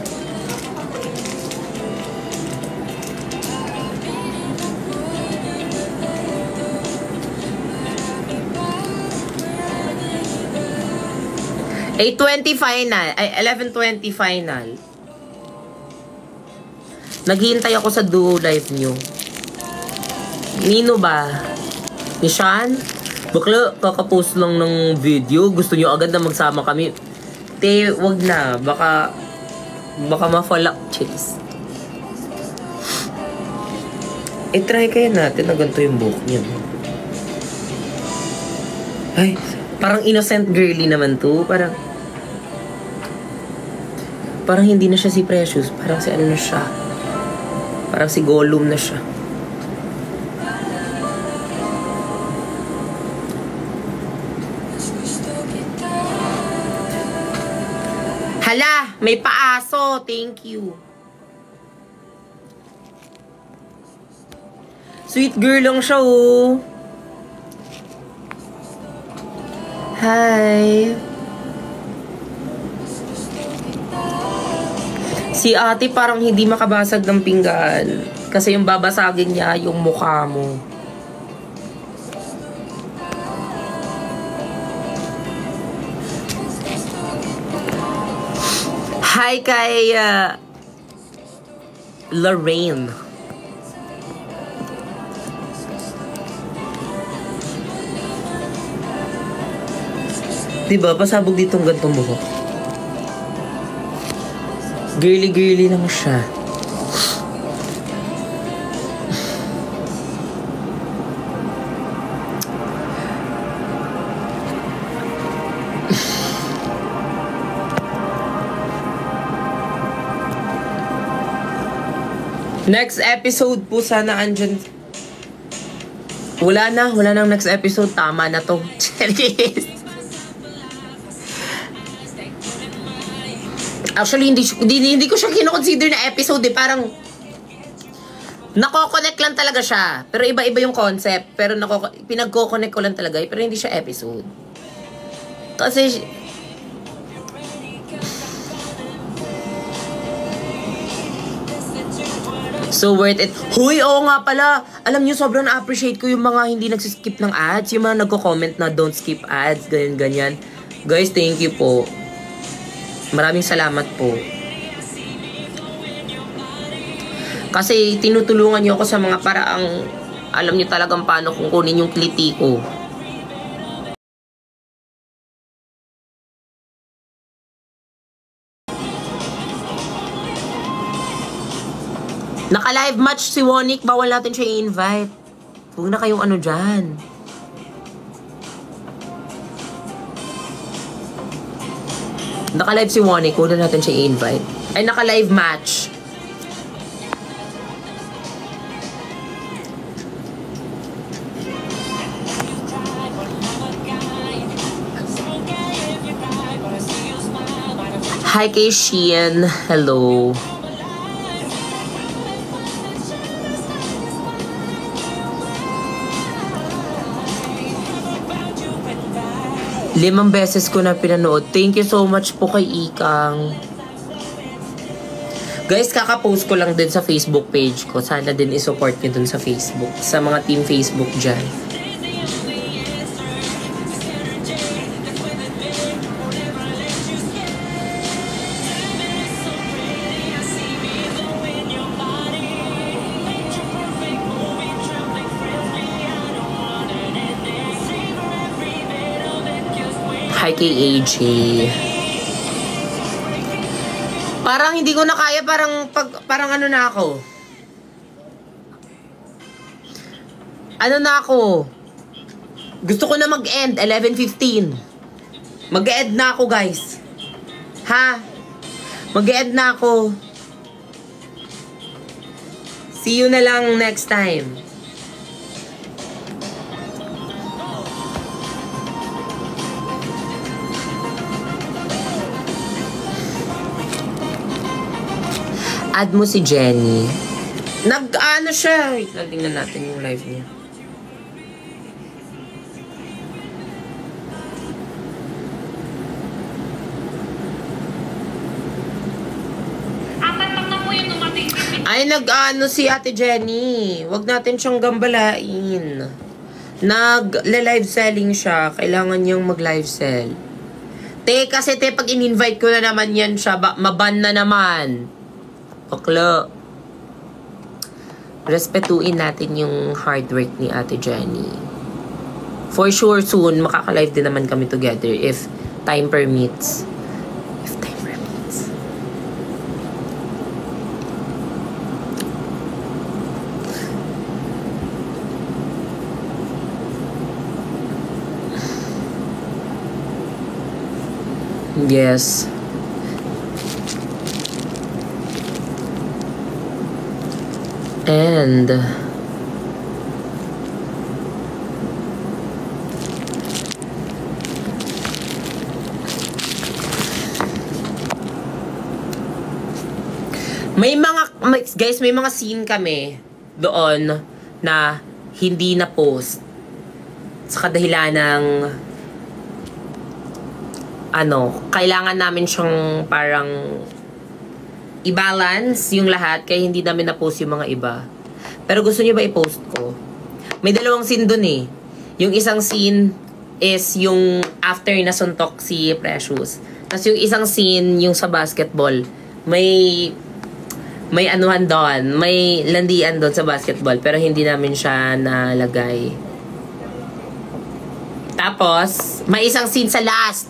Ay, 20 final. Ay, 11:20 final. Naghihintay ako sa duo live nyo. Nino ba? Ni Sean? Bakla, kakapost lang ng video. Gusto nyo agad na magsama kami. Te, wag na. Baka ma-fall up. Cheers. Try kaya natin na ganito yung buhok niya. Ay, parang innocent girly naman to. Parang hindi na siya si Precious. Parang si ano na siya. Parang si Gollum na siya. Hala! May paaso! Thank you. Sweet girl lang siya, oh. Hi. Si ate parang hindi makabasag ng pinggan. Kasi yung babasagin niya, yung mukha mo. Hi kay Lorraine. Diba, pasabog dito ang gantong buhok. Girly-girly lang siya. Next episode po sana andyan. Wala nang next episode. Tama na to. Actually, hindi ko siya kino-consider na episode eh. Parang nako-connect lang talaga siya. Pero iba-iba yung concept. Pero pinagko-connect ko lang talaga eh. Pero hindi siya episode. Kasi so worth it. Huy, oo nga pala. Alam niyo, sobrang na-appreciate ko yung mga hindi nagsiskip ng ads. Yung mga nagko-comment na don't skip ads. Ganyan. Guys, thank you po. Maraming salamat po. Kasi tinutulungan niyo ako sa mga paraang alam niyo talagang paano kung kunin yung kliti ko. Naka-live match si Wonik. Bawal natin siya i-invite. Huwag na kayong ano dyan. Naka-live si Wonik. Huwag na natin siya i-invite. Ay, naka-live match. Hi kay Shein. Hello. Limang beses ko na pinanood. Thank you so much po kay Ikang. Guys, kaka-post ko lang din sa Facebook page ko. Sana din i-support nyo dun sa Facebook. Sa mga team Facebook dyan. Hi kay AJ. Parang hindi ko na kaya, parang ano na ako. Ano na ako? Gusto ko na mag-end, 11:15. Mag-end na ako, guys. Ha? Mag-end na ako. See you na lang next time. Add mo si Jenny. Nag-ano siya. Wait lang, tingnan natin yung live niya. Ay, nag-ano si Ate Jenny. Huwag natin siyang gambalain. Nag-live selling siya. Kailangan niyang mag-live sell. Kasi pag in-invite ko na naman yan siya, maban na naman. Bakla. Respetuin natin yung hard work ni Ate Jenny. For sure, soon, makaka-live din naman kami together if time permits. If time permits. Yes. And may mga scene kami doon na hindi na post sa kadahilan ng kailangan namin siyang parang i-balance yung lahat kaya hindi namin na-post yung mga iba. Pero gusto niyo ba i-post ko? May dalawang scene dun eh. Yung isang scene is yung after na suntok si Precious. Tapos yung isang scene yung sa basketball. May anuhan doon. May landian doon sa basketball pero hindi namin siya nalagay. Tapos may isang scene sa last.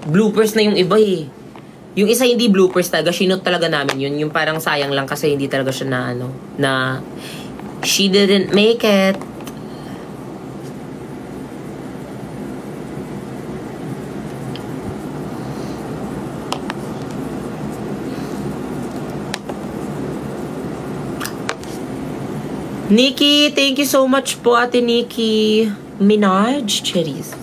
Bloopers na yung iba eh. Yung isa hindi bloopers talaga, sinot talaga namin yun. Yung parang sayang lang kasi hindi talaga siya na she didn't make it. Nikki, thank you so much po, Ate Nikki. Minaj, cherries.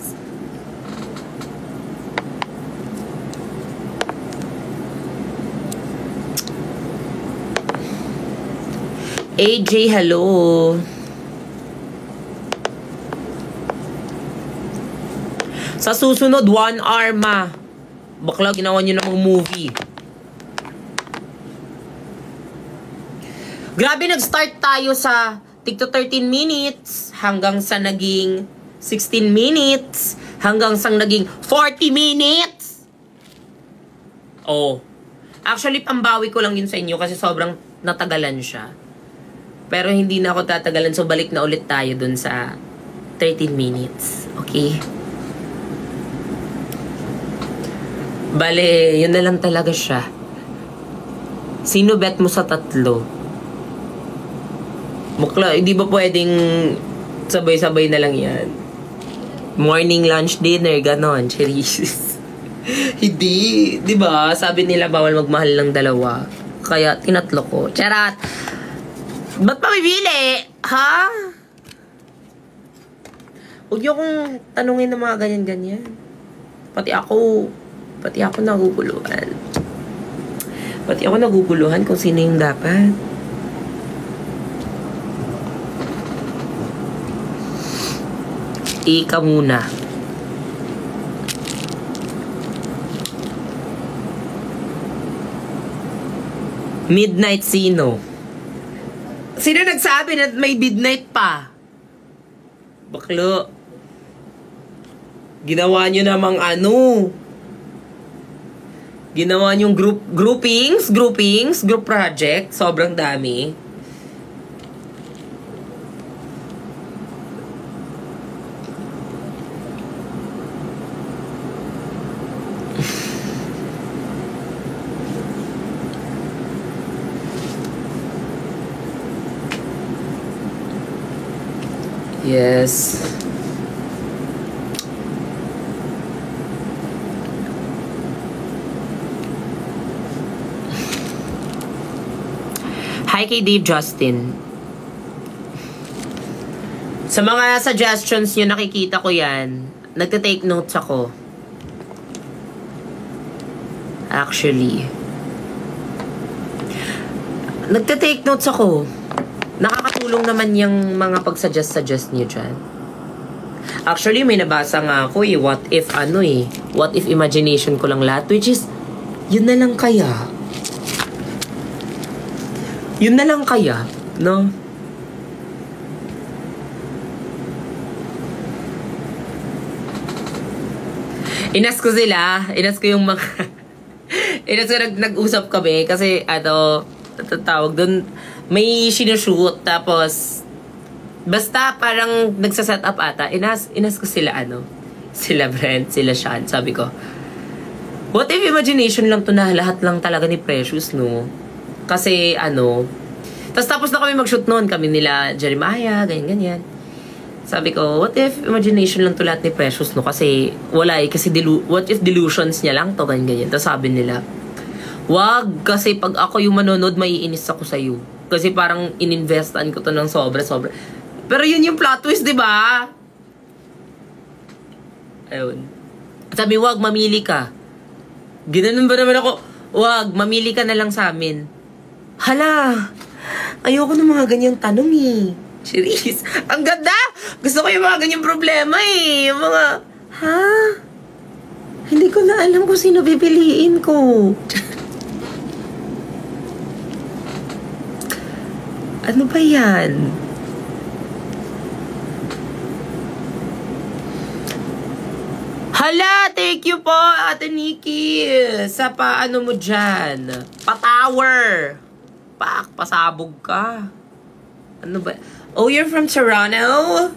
AJ, hello. Sa susunod, 1 hour ma. Bakla, ginawa nyo namang movie. Grabe, nag-start tayo sa TikTok 13 minutes hanggang sa naging 16 minutes hanggang sa naging 40 minutes. Oh. Actually, pambawi ko lang yun sa inyo kasi sobrang natagalan siya. Pero hindi na ako tatagalan. So, balik na ulit tayo dun sa 13 minutes. Okay? Bale, yun na lang talaga siya. Sino bet mo sa 3? Mukla, hindi ba pwedeng sabay-sabay na lang yan? Morning, lunch, dinner, ganon. Cherise. Hindi. Diba? Sabi nila bawal magmahal ng 2. Kaya, tinatlo ko. Charat! Ba't pa bibili? Ha? Huwag niyo akong tanungin ng mga ganyan-ganyan. Pati ako naguguluhan. Pati ako naguguluhan kung sino yung dapat. Ika muna. Midnight sino? Sino nagsabi na may midnight pa? Baklo. Ginawa nyo namang Ginawa nyo group project. Sobrang dami. Yes. Hi kay Dave Justin. Sa mga suggestions nyo, nakikita ko yan. Nagte-take notes ako. Actually. Nagte-take notes ako. Nakakatulong naman yung mga pag-suggest nyo dyan. Actually, may nabasa nga ako what if what if imagination ko lang lahat, which is, yun na lang kaya. Yun na lang kaya, no? Inas ko sila. Inas ko yung mga... Inas ko nag-usap kami kasi tawag doon, may sinushoot tapos basta parang nagsaset up ata. Inas ko sila sila Brent, sila Sean. Sabi ko, what if imagination lang to na lahat lang talaga ni Precious, no? Kasi tapos na kami mag-shoot noon, kami nila Jeremiah, ganyan. Sabi ko, what if imagination lang to lahat ni Precious, no? Kasi wala kasi what if delusions niya lang to, ganyan. Tapos sabi nila, wag, kasi pag ako yung manonood, maiinis ako sa'yo. Kasi parang ininvestan ko to ng sobra. Pero yun yung plot twist, di ba? Ayun. Sabi, wag, mamili ka. Ginanon ba naman ako? Wag, mamili ka na lang sa amin. Hala, ayoko ng mga ganyang tanong eh. Cherise, ang ganda! Gusto ko yung mga ganyang problema eh. Yung mga, hindi ko na alam kung sino pipiliin ko. Ano ba yan? Hala, thank you po, Ate Nikki. Sa paano mo dyan? Pa-tower. Pasabog ka. Ano ba? Oh, you're from Toronto?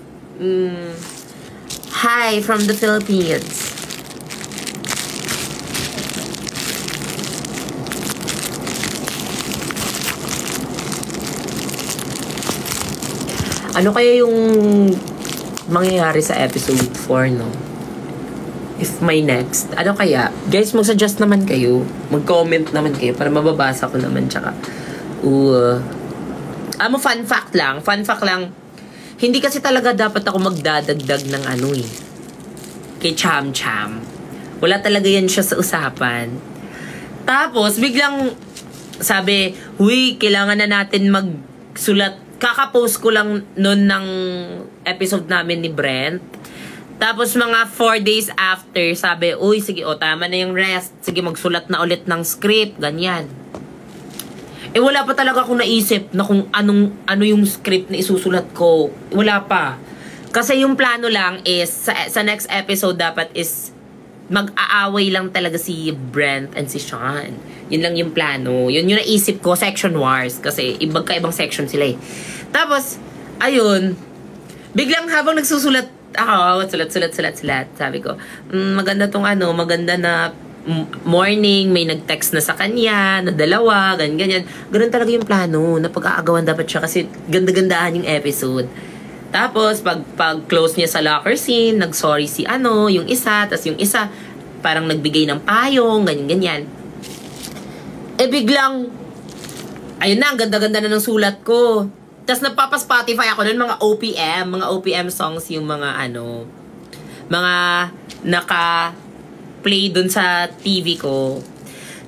Hi, from the Philippines. Ano kaya yung mangyayari sa episode 4, no? If may next. Ano kaya? Guys, mag-suggest naman kayo. Mag-comment naman kayo para mababasa ko naman. Tsaka, fun fact lang. Hindi kasi talaga dapat ako magdadagdag ng kay Cham Cham. Wala talaga yan siya sa usapan. Tapos, biglang sabi, huy, kailangan na natin magsulat. Kaka-post ko lang noon ng episode namin ni Brent. Tapos mga 4 days after, sabi, uy, sige, tama na yung rest. Sige, magsulat na ulit ng script. Ganyan. Wala pa talaga akong naisip na kung ano yung script na isusulat ko. Wala pa. Kasi yung plano lang is, sa next episode dapat is, mag-aaway lang talaga si Brent and si Sean. Yun lang yung plano. Yun yung naisip ko, section wars. Kasi ibang section sila eh. Tapos, ayun, biglang habang nagsusulat ako, sulat. Sabi ko, maganda tong maganda na morning, may nag-text na sa kanya, na dalawa, ganyan. Ganun talaga yung plano, na pag-aagawan dapat siya kasi ganda-gandahan yung episode. Tapos, pag close niya sa locker scene, nag-sorry si yung isa, tas yung isa, parang nagbigay ng payong, ganyan. Biglang, ayun na, ang ganda-ganda na ng sulat ko. Tas nagpapa-Spotify ako nun, mga OPM songs, yung mga mga naka-play dun sa TV ko.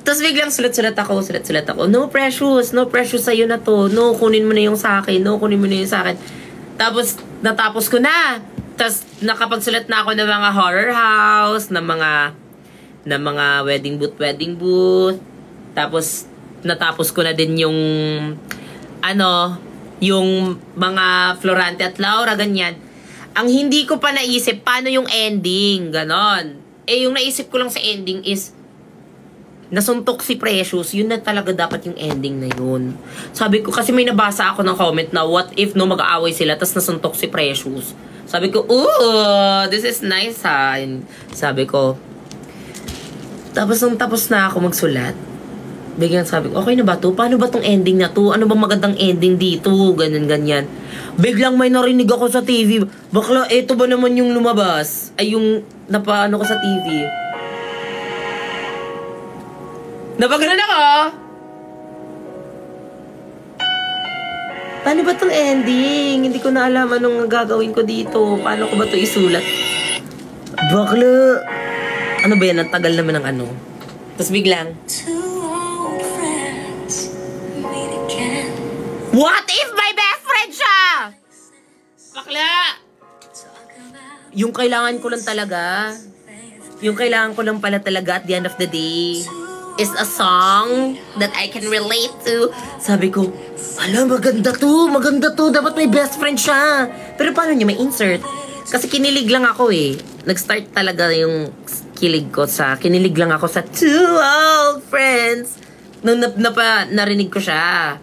Tapos biglang sulat-sulat ako. No precious sa'yo na to. No, kunin mo na yung sa akin. Tapos, natapos ko na. Tapos, nakapagsulat na ako ng mga horror house, ng mga wedding booth. Tapos, natapos ko na din yung, yung mga Florante at Laura, ganyan. Ang hindi ko pa naisip, paano yung ending, ganon. Yung naisip ko lang sa ending is, nasuntok si Precious, yun na talaga dapat yung ending na yun. Sabi ko, kasi may nabasa ako ng comment na, what if mag-aaway sila, tas nasuntok si Precious. Sabi ko, this is nice ha. Sabi ko, tapos nung tapos na ako magsulat, bigyan sabi ko, okay na ba to? Paano ba tong ending na to? Ano bang magandang ending dito? Ganyan. Biglang may narinig ako sa TV. Bakla, eto ba naman yung lumabas? Ay, yung napaano ko sa TV. Napagano ako! Paano ba tong ending? Hindi ko na alam anong gagawin ko dito. Paano ko ba to isulat? Bakla! Ano ba yan? Ang tagal naman ng Tapos biglang, what if my best friend siya? Bakla! Yung kailangan ko lang talaga. Yung kailangan ko lang pala talaga at the end of the day. is a song that I can relate to. Sabi ko, ala, maganda to. Dapat may best friend siya. Pero paano niya may insert? Kasi kinilig lang ako eh. Nag-start talaga yung kinilig lang ako sa Two Old Friends. Nung narinig ko siya.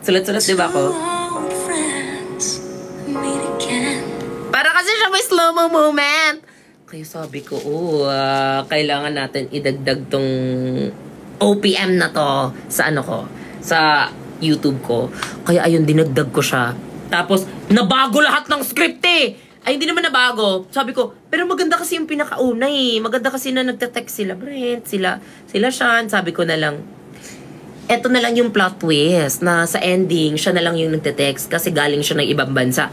Sulat-sulat, di ba ako? Para kasi siya may slow-mo moment. Kaya sabi ko, kailangan natin idagdag tong OPM na to sa sa YouTube ko. Kaya ayun, dinagdag ko siya. Tapos, nabago lahat ng script eh. Ay, hindi naman nabago. Sabi ko, pero maganda kasi yung pinakauna eh. Maganda kasi na nagte-text sila Brent, sila Sean. Sabi ko na lang, eto na lang yung plot twist na sa ending, siya na lang yung nagte-text kasi galing siya ng ibang bansa.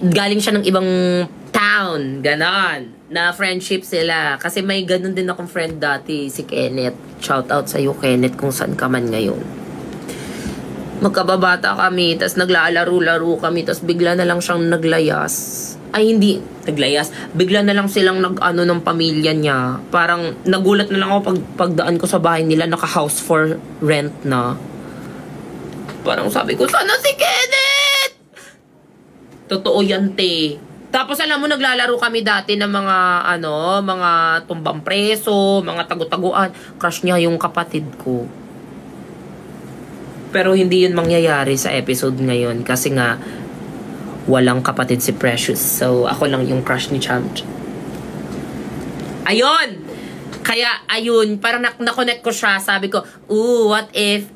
Galing siya ng ibang town, ganon. Na friendship sila. Kasi may ganon din akong friend dati, si Kenneth. Shout out sa'yo, Kenneth, kung saan ka man ngayon. Magkababata kami, tas naglalaro-laro kami, tas bigla na lang siyang naglayas. Ay, hindi naglayas. Bigla na lang silang nag-ano ng pamilya niya. Parang nagulat na lang ako pagdaan ko sa bahay nila, naka-house for rent na. Parang sabi ko, sana si Kenneth! Totoo yan, te. Tapos alam mo, naglalaro kami dati ng mga tumbang preso, mga tagu-taguan. Crush niya yung kapatid ko. Pero hindi yun mangyayari sa episode ngayon kasi nga walang kapatid si Precious. So, ako lang yung crush ni Champ. Ayun! Kaya, ayun, parang na-connect ko siya. Sabi ko, what if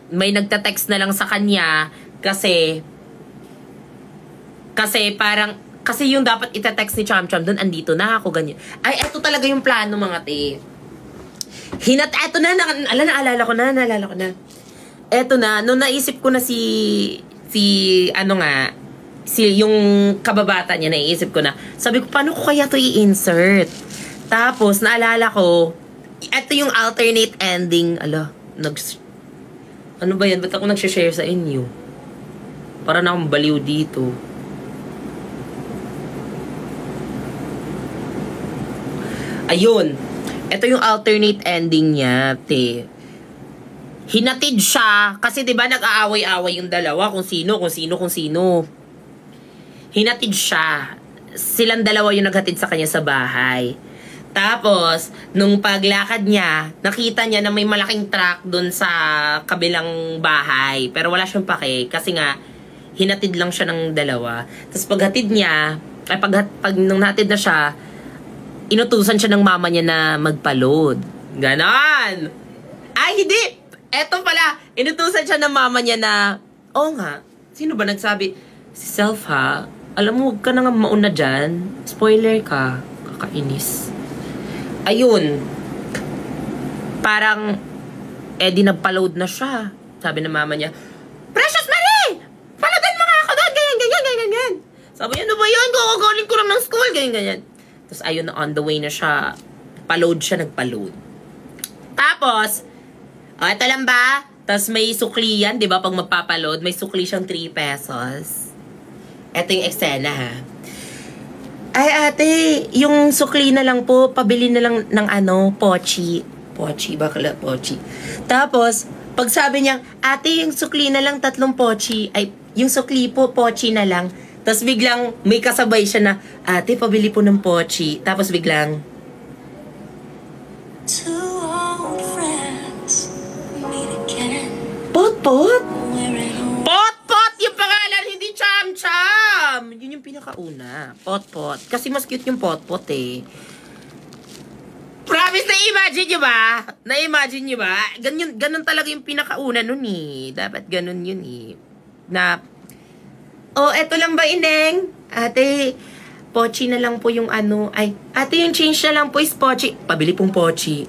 may nagta-text na lang sa kanya kasi yung dapat ita-text ni Champ doon, andito na ako, ganyan. Ay, eto talaga yung plano, mga te. Eto na, naalala ko na. Eto na, nung naisip ko na yung kababata niya, naisip ko na, sabi ko, paano ko kaya to i-insert? Tapos, naalala ko, eto yung alternate ending, ano ba yan? Ba't ako nagsishare sa inyo? Para na akong baliw dito. Ayun. Ito yung alternate ending niya, te. Hinatid siya. Kasi diba nag-aaway-aaway yung dalawa kung sino. Hinatid siya. Silang dalawa yung naghatid sa kanya sa bahay. Tapos, nung paglakad niya, nakita niya na may malaking truck dun sa kabilang bahay. Pero wala siyang pake. Kasi nga, hinatid lang siya ng dalawa. Tapos paghatid niya, nung nahatid na siya, inutusan siya ng mama niya na magpa-load. Ganon! Ay, hindi! Eto pala, inutusan siya ng mama niya na, nga, sino ba nagsabi? Si Self, ha? Alam mo, huwag ka na nga mauna dyan. Spoiler ka. Kakainis. Ayun. Parang, di nagpa-load na siya. Sabi ng mama niya, Precious Marie! Palagan mo nga ako doon! Ganyan. Sabi niya, ano ba yun? Kukagaling ko lang ng school. Ganyan. Tapos, ayun, on the way na siya. Nagpa-load. Tapos, ito lang ba? Tapos may sukli yan, di ba? Pag magpapaload, may sukli siyang 3 pesos. Ito yung eksena, ha? Ay, ate, yung sukli na lang po, pabili na lang ng pochi. Bakla, pochi. Tapos, pag sabi niya, ate, yung sukli na lang 3 pochi. Ay, yung sukli po, pochi na lang. Tapos biglang may kasabay siya na, ate, pabili po ng pochi. Tapos biglang, Pot? Pot! Yung pangalan, hindi Cham! Yun yung pinakauna. Pot. Kasi mas cute yung pot eh. Promise, na-imagine nyo ba? Ganun talaga yung pinakauna nun eh. Dapat ganun yun eh. Na, eto lang ba, Ineng? Ate, pochi na lang po yung ate, yung change na lang po is pochi. Pabili pong pochi.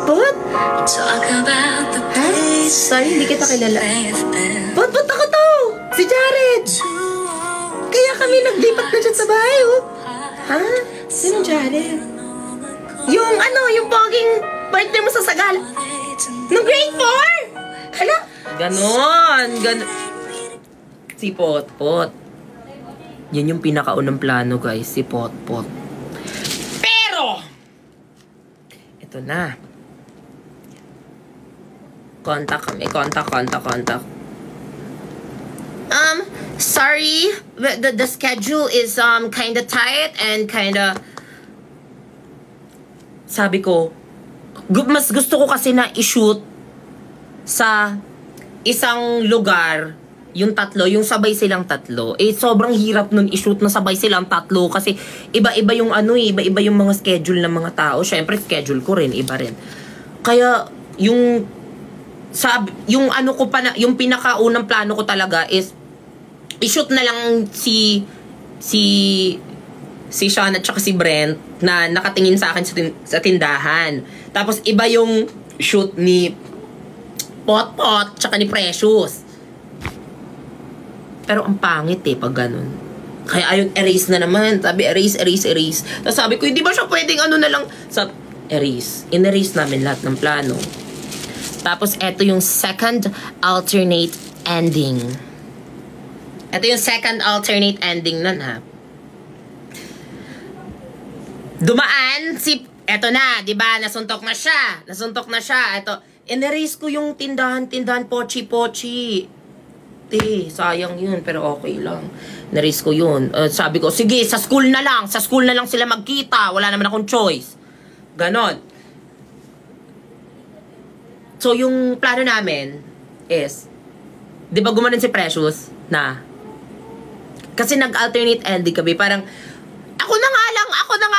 Pot? Sorry, hindi kita kilala. Pot, ako to! Si Jared! Kaya kami naglipat na dyan sa bahay, Ha? Sino Jared? Yung poging birthday mo sa Sagala. Nung grade 4? Hala? Ganon. Si Pot. Yan yung pinakaunang plano, guys. Si Potpot. Pero! Ito na. Contact kami. Contact. Sorry. The schedule is kinda tight and kinda... Sabi ko, mas gusto ko kasi na i-shoot sa isang lugar, yung tatlo, yung sabay silang tatlo. Eh, sobrang hirap nun i-shoot na sabay silang tatlo kasi iba-iba yung iba-iba yung mga schedule ng mga tao. Syempre, schedule ko rin, iba rin. Kaya, yung yung pinakaunang plano ko talaga is i-shoot na lang si Sean at saka si Brent na nakatingin sa akin sa tindahan. Tapos iba yung shoot ni Potpot tsaka ni Precious. Pero ang pangit pag ganun. Kaya ayun, erase na naman. Sabi, erase. Tapos sabi ko, hindi ba siya pwedeng na lang sa erase. In-erase namin lahat ng plano. Tapos eto yung second alternate ending. Ito yung second alternate ending nun, ha. Dumaan eto na, 'di ba? Nasuntok na siya. Eto, in-erase ko yung tindahan, pochi. Sayang yun, pero okay lang. In-erase ko yun. Sabi ko, sige, sa school na lang sila magkita. Wala naman akong choice. Ganon. So, yung plano namin is, 'di ba gumanon si Precious na kasi nag-alternate ending kami. Parang, ako na nga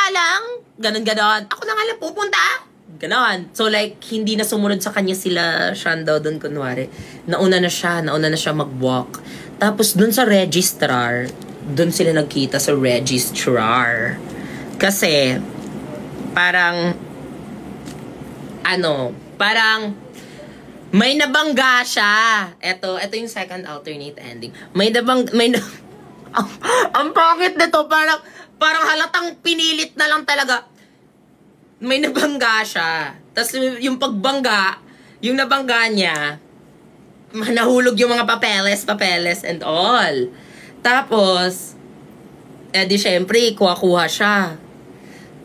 lang. Ganon. Ako na nga lang pupunta. Ganon. So like, hindi na sumunod sa kanya sila Shandaw doon kunwari. Nauna na siya mag-walk. Tapos doon sa registrar, doon sila nagkita sa registrar. Kasi, parang may nabangga siya. Ito yung second alternate ending. Ang pangit nito, parang halatang pinilit na lang talaga. May nabangga siya. Tapos yung pagbangga, yung nabangga niya, nahulog yung mga papeles and all. Tapos, di syempre, kuha siya.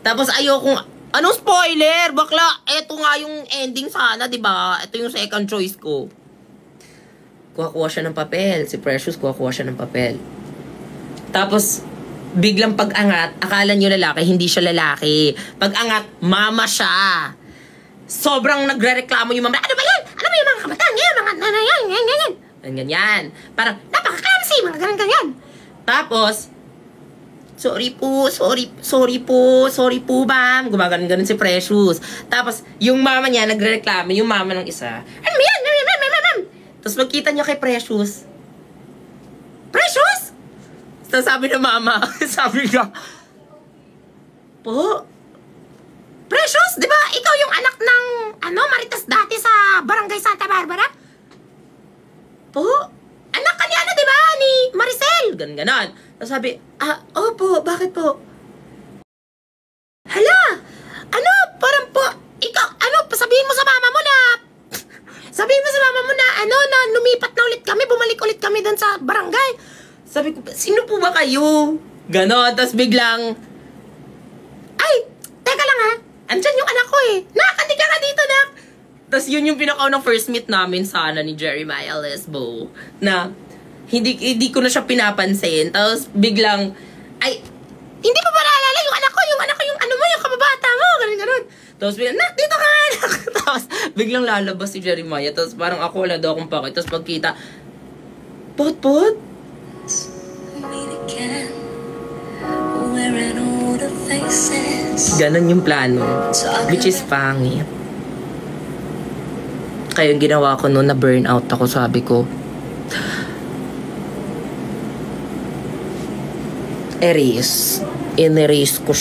Tapos anong spoiler? Bakla, eto nga yung ending sana, diba? Ito yung second choice ko. Kuha siya ng papel. Si Precious, kuha siya ng papel. Tapos, biglang pag-angat, akala nyo lalaki, hindi siya lalaki. Pag-angat, mama siya. Sobrang nagre-reklamo yung mama. Ano ba yan? Ano ba yung mga kabataan? Yan. Ganyan. Parang, napaka-clumsy, mga ganyan. Tapos, sorry po, ma'am. Gumaganon si Precious. Tapos, yung mama niya, nagre-reklamo, yung mama ng isa. Ano ba yan? Tapos magkita niya kay Precious. Precious? Tapos sabi ng mama, sabi niya, po, Precious, di ba ikaw yung anak ng, Maritas dati sa Barangay Santa Barbara? Po, anak ka niya di ba, ni Maricel? Ganon. Tapos sabi, opo, bakit po? Hala, parang po, ikaw, sabihin mo sa mama mo na, na lumipat na ulit kami, bumalik ulit kami dun sa barangay. Sabi ko, sino po ba kayo? Ganon. Tapos biglang, ay, teka lang ha. Andyan yung anak ko Nak, ka dito, nak. Tapos yun yung pinakaunang first meet namin sana ni Jeremiah Lesbo. Na, hindi ko na siya pinapansin. Tapos biglang, ay, hindi pa ba naalala yung anak ko, yung kababata mo, ganon. Tapos biglang, nak, dito ka nga, nak. Tapos biglang lalabas si Jeremiah. Tapos parang ako wala daw akong pakit. Tapos pagkita, Pot? Ganon yung plano. Which is pangit. Kaya yung ginawa ko noon na burnout ako, sabi ko, in-erase ko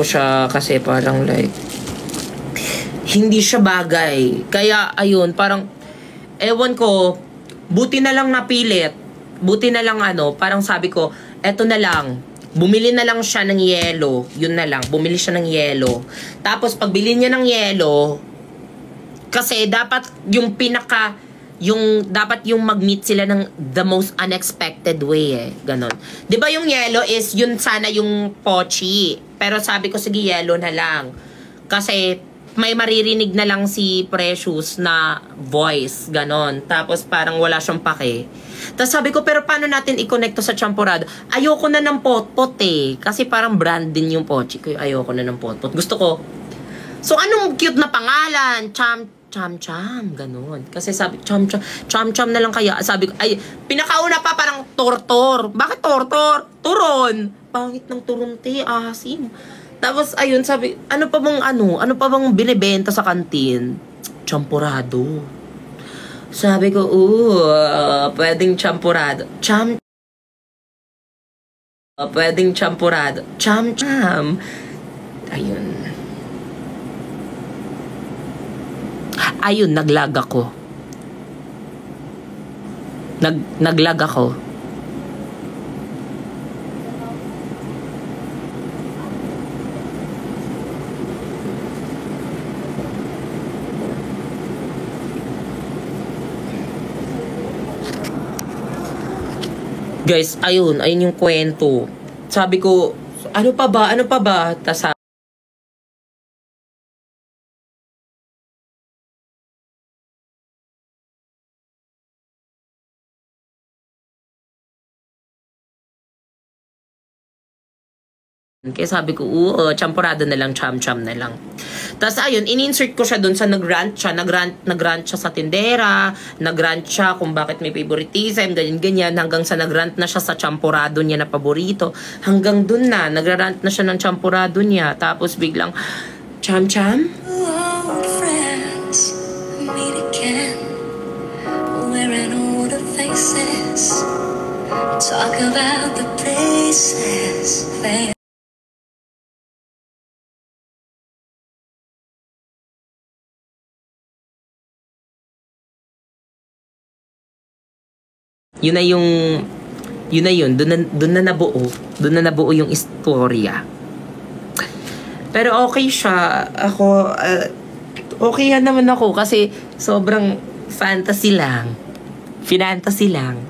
siya kasi parang like hindi siya bagay. Kaya ayun, parang ewan ko, buti na lang napilit. Buti na lang parang sabi ko, eto na lang, bumili na lang siya ng yelo. Yun na lang, bumili siya ng yelo. Tapos pagbili niya ng yelo, kasi dapat yung yung dapat yung mag-meet sila ng the most unexpected way eh. Ganon. 'Di ba yung yellow is yun sana yung Pochi. Pero sabi ko sige yellow na lang. Kasi may maririnig na lang si Precious na voice, ganon. Tapos parang wala siyang pake. Tapos sabi ko, pero paano natin i-connect to sa Champurrado? Ayoko na ng potpot eh. Kasi parang brand din yung Pochi ko. Ayoko na ng potpot. Gusto ko. So anong cute na pangalan? Cham-cham, ganun. Kasi sabi, cham-cham na lang kaya. Sabi ko, ay, pinakauna pa parang tortor. Bakit tortor? Turon. Pangit ng turon, te, asim. Tapos, ayun, sabi, ano pa bang binibenta sa kantin? Champurrado. Sabi ko, pwedeng champurrado. Pwedeng champurrado. Cham-cham. Ayun. Ayun, naglag ako. Naglag ako. Guys, ayun yung kwento. Sabi ko, ano pa ba? Tas kaya sabi ko, champurrado na lang, cham-cham na lang. Tapos ayun, in-insert ko siya dun sa nag-rant siya sa tindera, nag-rant siya kung bakit may favoritism, ganyan, hanggang sa nag-rant na siya sa champurrado niya na paborito. Hanggang dun na, nag-rant na siya ng champurrado niya. Tapos biglang, cham-cham? Old friends, meet again. Wearing all the faces. Talk about the places where Yun doon na nabuo yung istorya. Pero okay siya. Ako, okay yan naman ako kasi sobrang fantasy lang. Finantasy lang.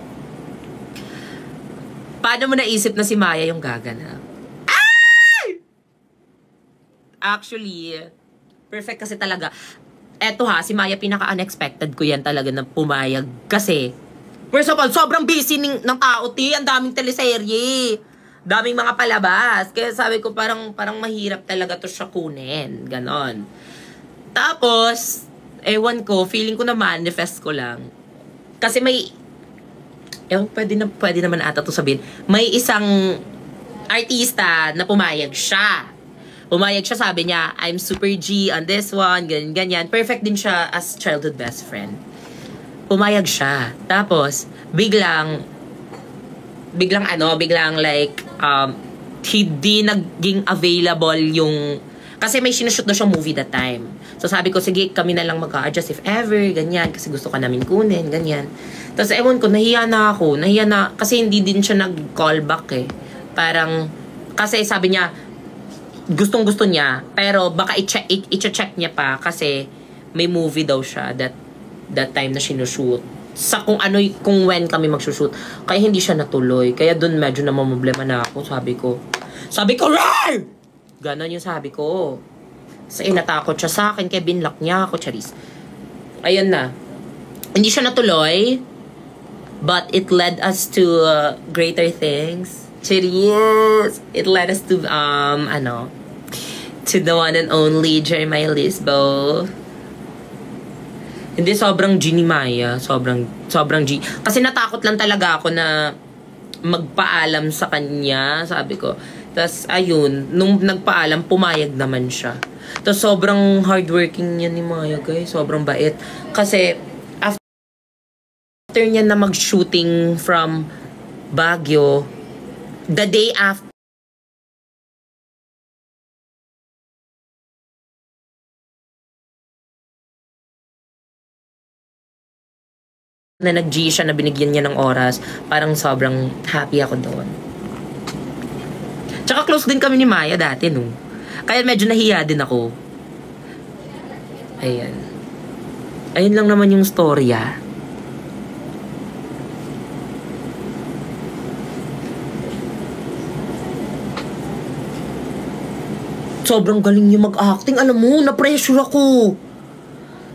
Paano mo naisip na si Maya yung gaganap? Ay! Actually, perfect kasi talaga. Eto ha, si Maya pinaka-unexpected ko yan talaga na pumayag. Kasi, first of all, sobrang busy ng tao, ti. Ang daming teleserye. Daming mga palabas. Kaya sabi ko, parang mahirap talaga to siya kunin. Ganon. Tapos, ewan ko, feeling ko na manifest ko lang. Kasi may, pwede naman ata to sabihin. May isang artista na pumayag siya. Pumayag siya, sabi niya, I'm super G on this one, ganyan. Perfect din siya as childhood best friend. Pumayag siya. Tapos, biglang like, hindi naging available yung, kasi may sinushoot na siyang movie that time. So sabi ko, sige, kami na lang mag-a-adjust if ever, ganyan, kasi gusto ka namin kunin, ganyan. Tapos ewan ko, nahiya na, kasi hindi din siya nag-call back eh. Parang, kasi sabi niya, gustong-gusto niya, pero baka i-check niya pa, kasi may movie daw siya that time na sinushoot. Sa kung when kami magsushoot. Kaya hindi siya natuloy. Kaya dun medyo na mamblema na ako. Sabi ko, Rar! Ganon yung sabi ko. So, natakot siya sa akin. Kaya binlock niya ako, charis. Ayun na. Hindi siya natuloy. But it led us to greater things. Charis! It led us to, to the one and only Jeremiah Lisbo. Hindi, sobrang G ni Maya. Sobrang G. Kasi natakot lang talaga ako na magpaalam sa kanya. Sabi ko. Tapos, ayun. Nung nagpaalam, pumayag naman siya. Tapos, sobrang hardworking niya ni Maya, guys. Sobrang bait. Kasi, after niya na mag-shooting from Baguio, the day after, na nag-G siya, na binigyan niya ng oras, parang sobrang happy ako doon. Tsaka close din kami ni Maya dati, no? Kaya medyo nahiya din ako. Ayan. Ayun lang naman yung storya. sobrang galing niya mag-acting. Alam mo, na-pressure ako.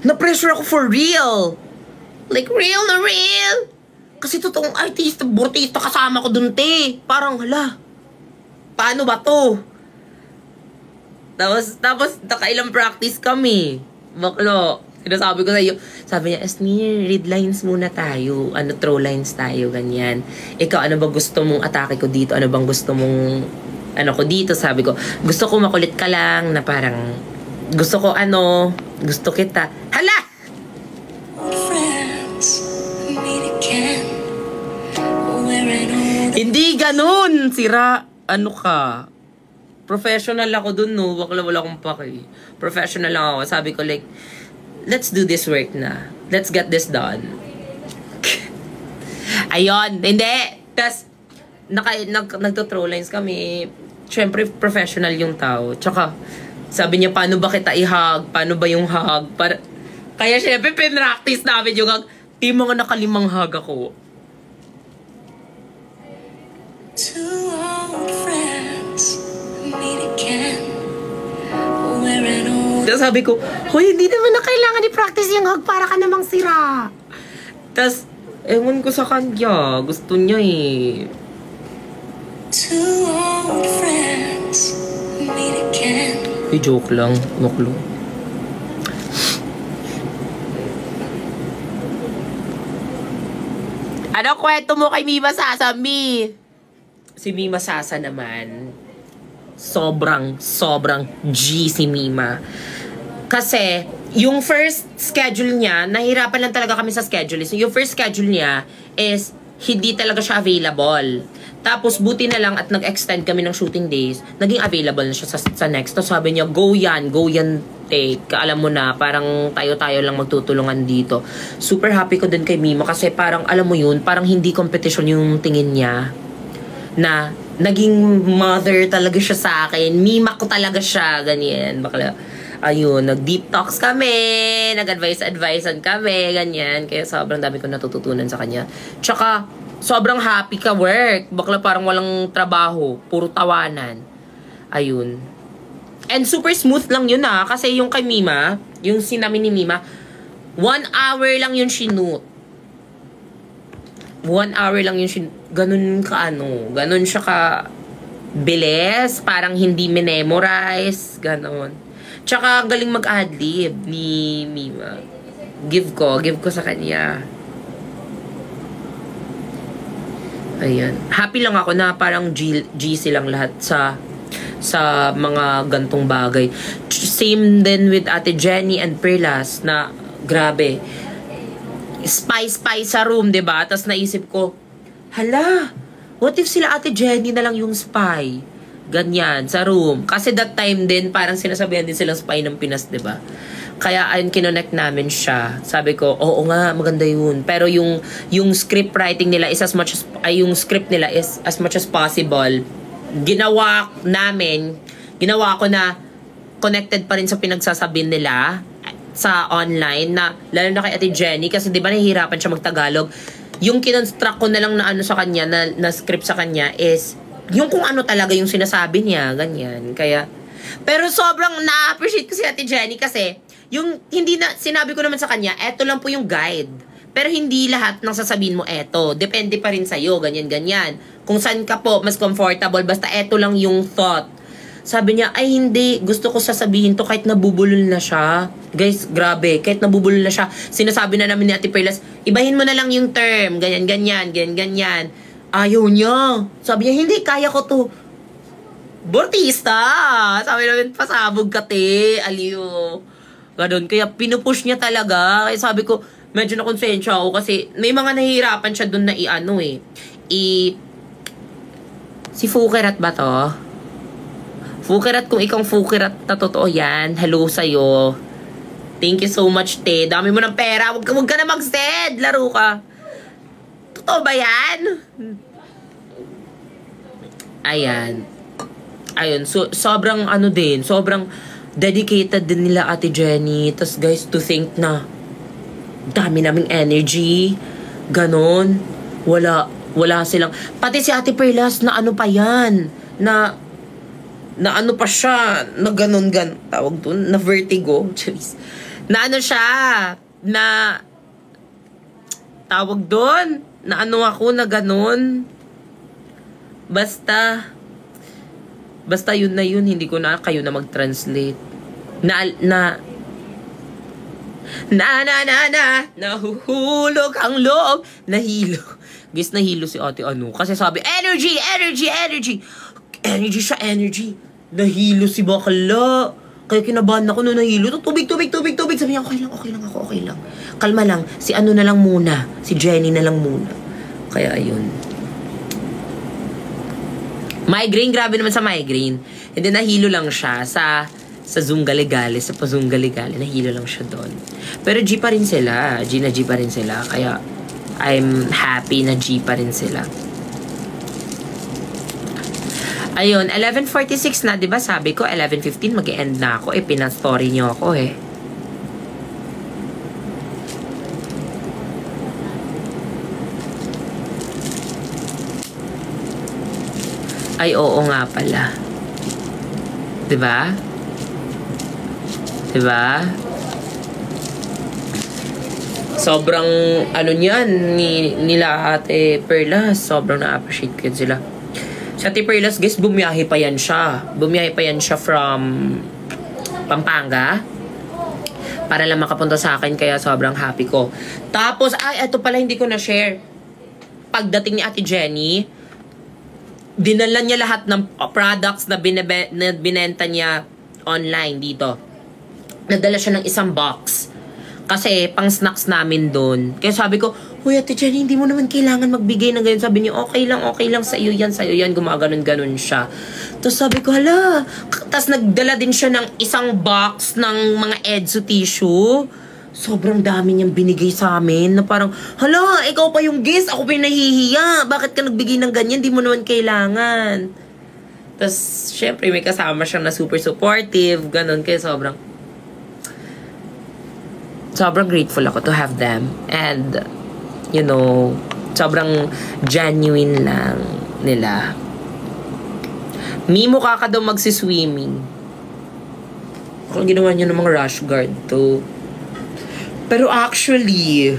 Na-pressure ako for real. Like, real na real. Kasi totoong artista, bortista kasama ko dun, te. Parang, hala, paano ba to? Tapos nakailang practice kami. Baklo, sinasabi ko sa iyo, sabi niya, Esmir, read lines muna tayo. Throw lines tayo, ganyan. Ikaw, ano ba gusto mong atake ko dito? Ano bang gusto mong, ko dito? Sabi ko, gusto ko makulit ka lang, na parang, gusto ko gusto kita. Hala! Hindi ganun, sira. Ano ka? Professional ako dun, no? Wala akong paki. Professional lang ako. Sabi ko, like, let's do this work na. Let's get this done. Ayun, hindi. Tapos, nagto-throw lines kami. Siyempre, professional yung tao. Tsaka, sabi niya, paano ba kita i-hug? Paano ba yung hug? Kaya, siyempre, pinractice namin yung hug. Di mga nakalimang hug ako. Two old friends meet again. We're an old... Tapos sabi ko, hoy, hindi naman na kailangan i-practice yung hug para ka namang sira. Tapos, ewan ko sa kanya. Gusto niya eh. Two old friends meet again. Joke lang. Nuklo. Ano kwento mo kay Mima Sasa, Mi? Si Mima Sasa naman, sobrang G si Mima. Kasi, yung first schedule niya, nahirapan lang talaga kami sa schedule. So, yung first schedule niya is, hindi talaga siya available. Tapos, buti na lang at nag-extend kami ng shooting days, naging available na siya sa next. Tapos sabi niya, go yan, take. Alam mo na, parang tayo-tayo lang magtutulungan dito. Super happy ko din kay Mima kasi parang, alam mo yun, parang hindi competition yung tingin niya. Na naging mother talaga siya sa akin. Mima ko talaga siya. Ganyan. Bakla. Ayun, nag-deep talks kami. Nag-advice-advicean kami. Ganyan. Kaya sobrang dami ko natututunan sa kanya. Tsaka, sobrang happy ka work. Bakla parang walang trabaho. Puro tawanan. Ayun. And super smooth lang yun kasi yung kay Mima, yung sinamin ni Mima, 1 hour lang yun shoot. 1 hour lang yung ganun ganun siya ka bilis, parang hindi memorize, ganun. Tsaka galing mag-adlib ni Mima. Give ko sa kanya. Ayan. Happy lang ako na parang GC lang lahat sa mga gantong bagay. Same din with Ate Jenny and Perlas na grabe. Spy sa room, diba? Tapos naisip ko, hala, what if sila Ate Jenny na lang yung spy? Ganyan, sa room. Kasi that time din, parang sinasabihan din silang spy ng Pinas, diba? Kaya ayun, kinonect namin siya. Sabi ko, oo nga, maganda yun. Pero yung script writing nila is yung script nila is as much as possible. Ginawa ko na connected pa rin sa pinagsasabi nila sa online na, lalo na kay Ate Jenny, kasi di ba nahihirapan siya mag-Tagalog. Yung kinonstruct ko na lang na sa kanya, na script sa kanya is, yung kung ano talaga yung sinasabi niya, ganyan. Kaya, pero sobrang na-appreciate ko si Ate Jenny kasi, yung hindi na, sinabi ko naman sa kanya, eto lang po yung guide. Pero hindi lahat ng sasabihin mo eto. Depende pa rin sa'yo, ganyan. Kung saan ka po mas comfortable, basta eto lang yung thought. Sabi niya, ay hindi, gusto ko sasabihin to kahit nabubulol na siya. Guys, grabe, kahit nabubulol na siya. Sinasabi na namin ni Ate Perlas, ibahin mo na lang yung term, ganyan. Ayaw niya. Sabi niya, hindi, kaya ko to. Bortista! Sabi namin, pasabog ka, te. Aliyo. Ganun, kaya pinupush niya talaga. Kaya sabi ko, medyo nakonsensya ako kasi may mga nahihirapan siya dun na si Fukerat ba to? Fukerat, kung ikaw Fukerat na totoo yan, hello sa'yo. Thank you so much, te. Dami mo ng pera. Huwag ka na mag-send. Laro ka. Totoo ba yan? Ayan. Ayun. So, sobrang sobrang dedicated din nila Ate Jenny. Tapos guys, to think na dami naming energy. Ganon. Wala silang. Pati si Ate Perlas na ano pa yan. Na na ano pa siya, na ganun, tawag doon, na vertigo. Jeez. Na ano siya, na, tawag doon, na ano ako, na ganun. Basta yun na yun, hindi ko na kayo na mag-translate. Nahuhulog ang loob. Nahilo. Guys, nahilo si ate ano. Kasi sabi, energy. Energy siya, energy. Nahilo si bakla. Kaya kinabahan ako nung nahilo. Tubig. Sabi niya, okay lang. Kalma lang. Si ano na lang muna. Si Jenny na lang muna. Kaya ayun. Migraine, grabe naman sa migraine. Hindi, nahilo lang siya sa Zoom Galigale, sa pa-Zoom Galigale. Nahilo lang siya doon. Pero G pa rin sila. G pa rin sila. Kaya, I'm happy na G pa rin sila. Ayun, 11:46 na, diba? Sabi ko, 11:15, mag-e-end na ako. Pinastory niyo ako eh. Ay, oo nga pala. Diba? Sobrang, ano niyan, nila Ate Perlas. Sobrang na-appreciate ko sila. Si Ate Perlas, guys, bumiyahe pa yan siya. From Pampanga. Para lang makapunta sa akin, kaya sobrang happy ko. Tapos, eto pala, hindi ko na-share. Pagdating ni Ate Jenny, dinala niya lahat ng products na binenta niya online dito. Nadala siya ng isang box. Kasi pang snacks namin doon. Kaya sabi ko, Uy, Ate Jenny, hindi mo naman kailangan magbigay ng ganyan. Sabi niya, okay lang sa iyo yan. Gumaganon siya. Tapos sabi ko, hala. Tapos nagdala din siya ng isang box ng mga Edso tissue. Sobrang dami niyang binigay sa amin na parang, hala, ikaw pa yung guest, ako pa yung nahihiya. Bakit ka nagbigay ng ganyan? Di mo naman kailangan. Tapos, syempre, may kasama siyang na super supportive, ganun. Kaya sobrang grateful ako to have them. And, you know, sobrang genuine lang nila. Mimo ka daw magsiswimming. Kung ginawa niyo ng mga rash guard to. Pero actually,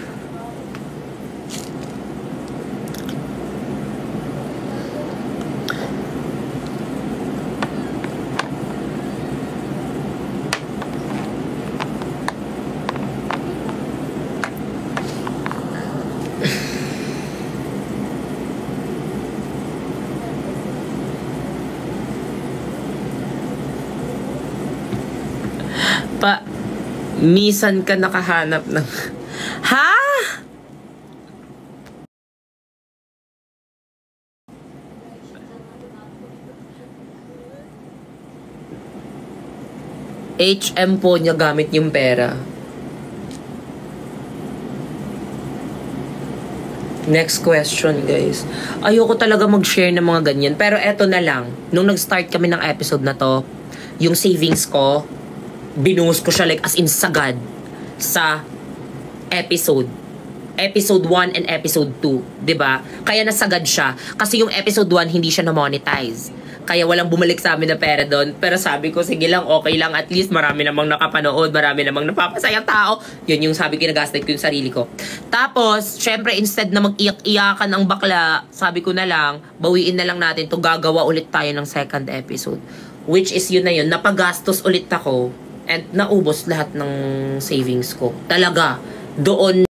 misan ka nakahanap ng... Ha? HM po niya gamit yung pera. Next question, guys. Ayoko talaga mag-share ng mga ganyan. Pero eto na lang. Nung nag-start kami ng episode na to, yung savings ko, binuhos ko siya like as in sagad sa episode 1 and episode 2, 'di ba? Kaya nasagad siya kasi yung episode 1 hindi siya na-monetize. Kaya walang bumalik sa amin na pera doon. Pero sabi ko, sige lang, okay lang, at least marami namang nakapanood, marami namang napapasayang tao. Yun yung sabi ko, nagastate ko yung sarili ko. Tapos, syempre, instead na mag-iyak-iyakan ang bakla, sabi ko na lang, bawiin na lang natin to, gagawa ulit tayo ng second episode. Which is yun na yun, napagastos ulit ako. And naubos lahat ng savings ko. Talaga, doon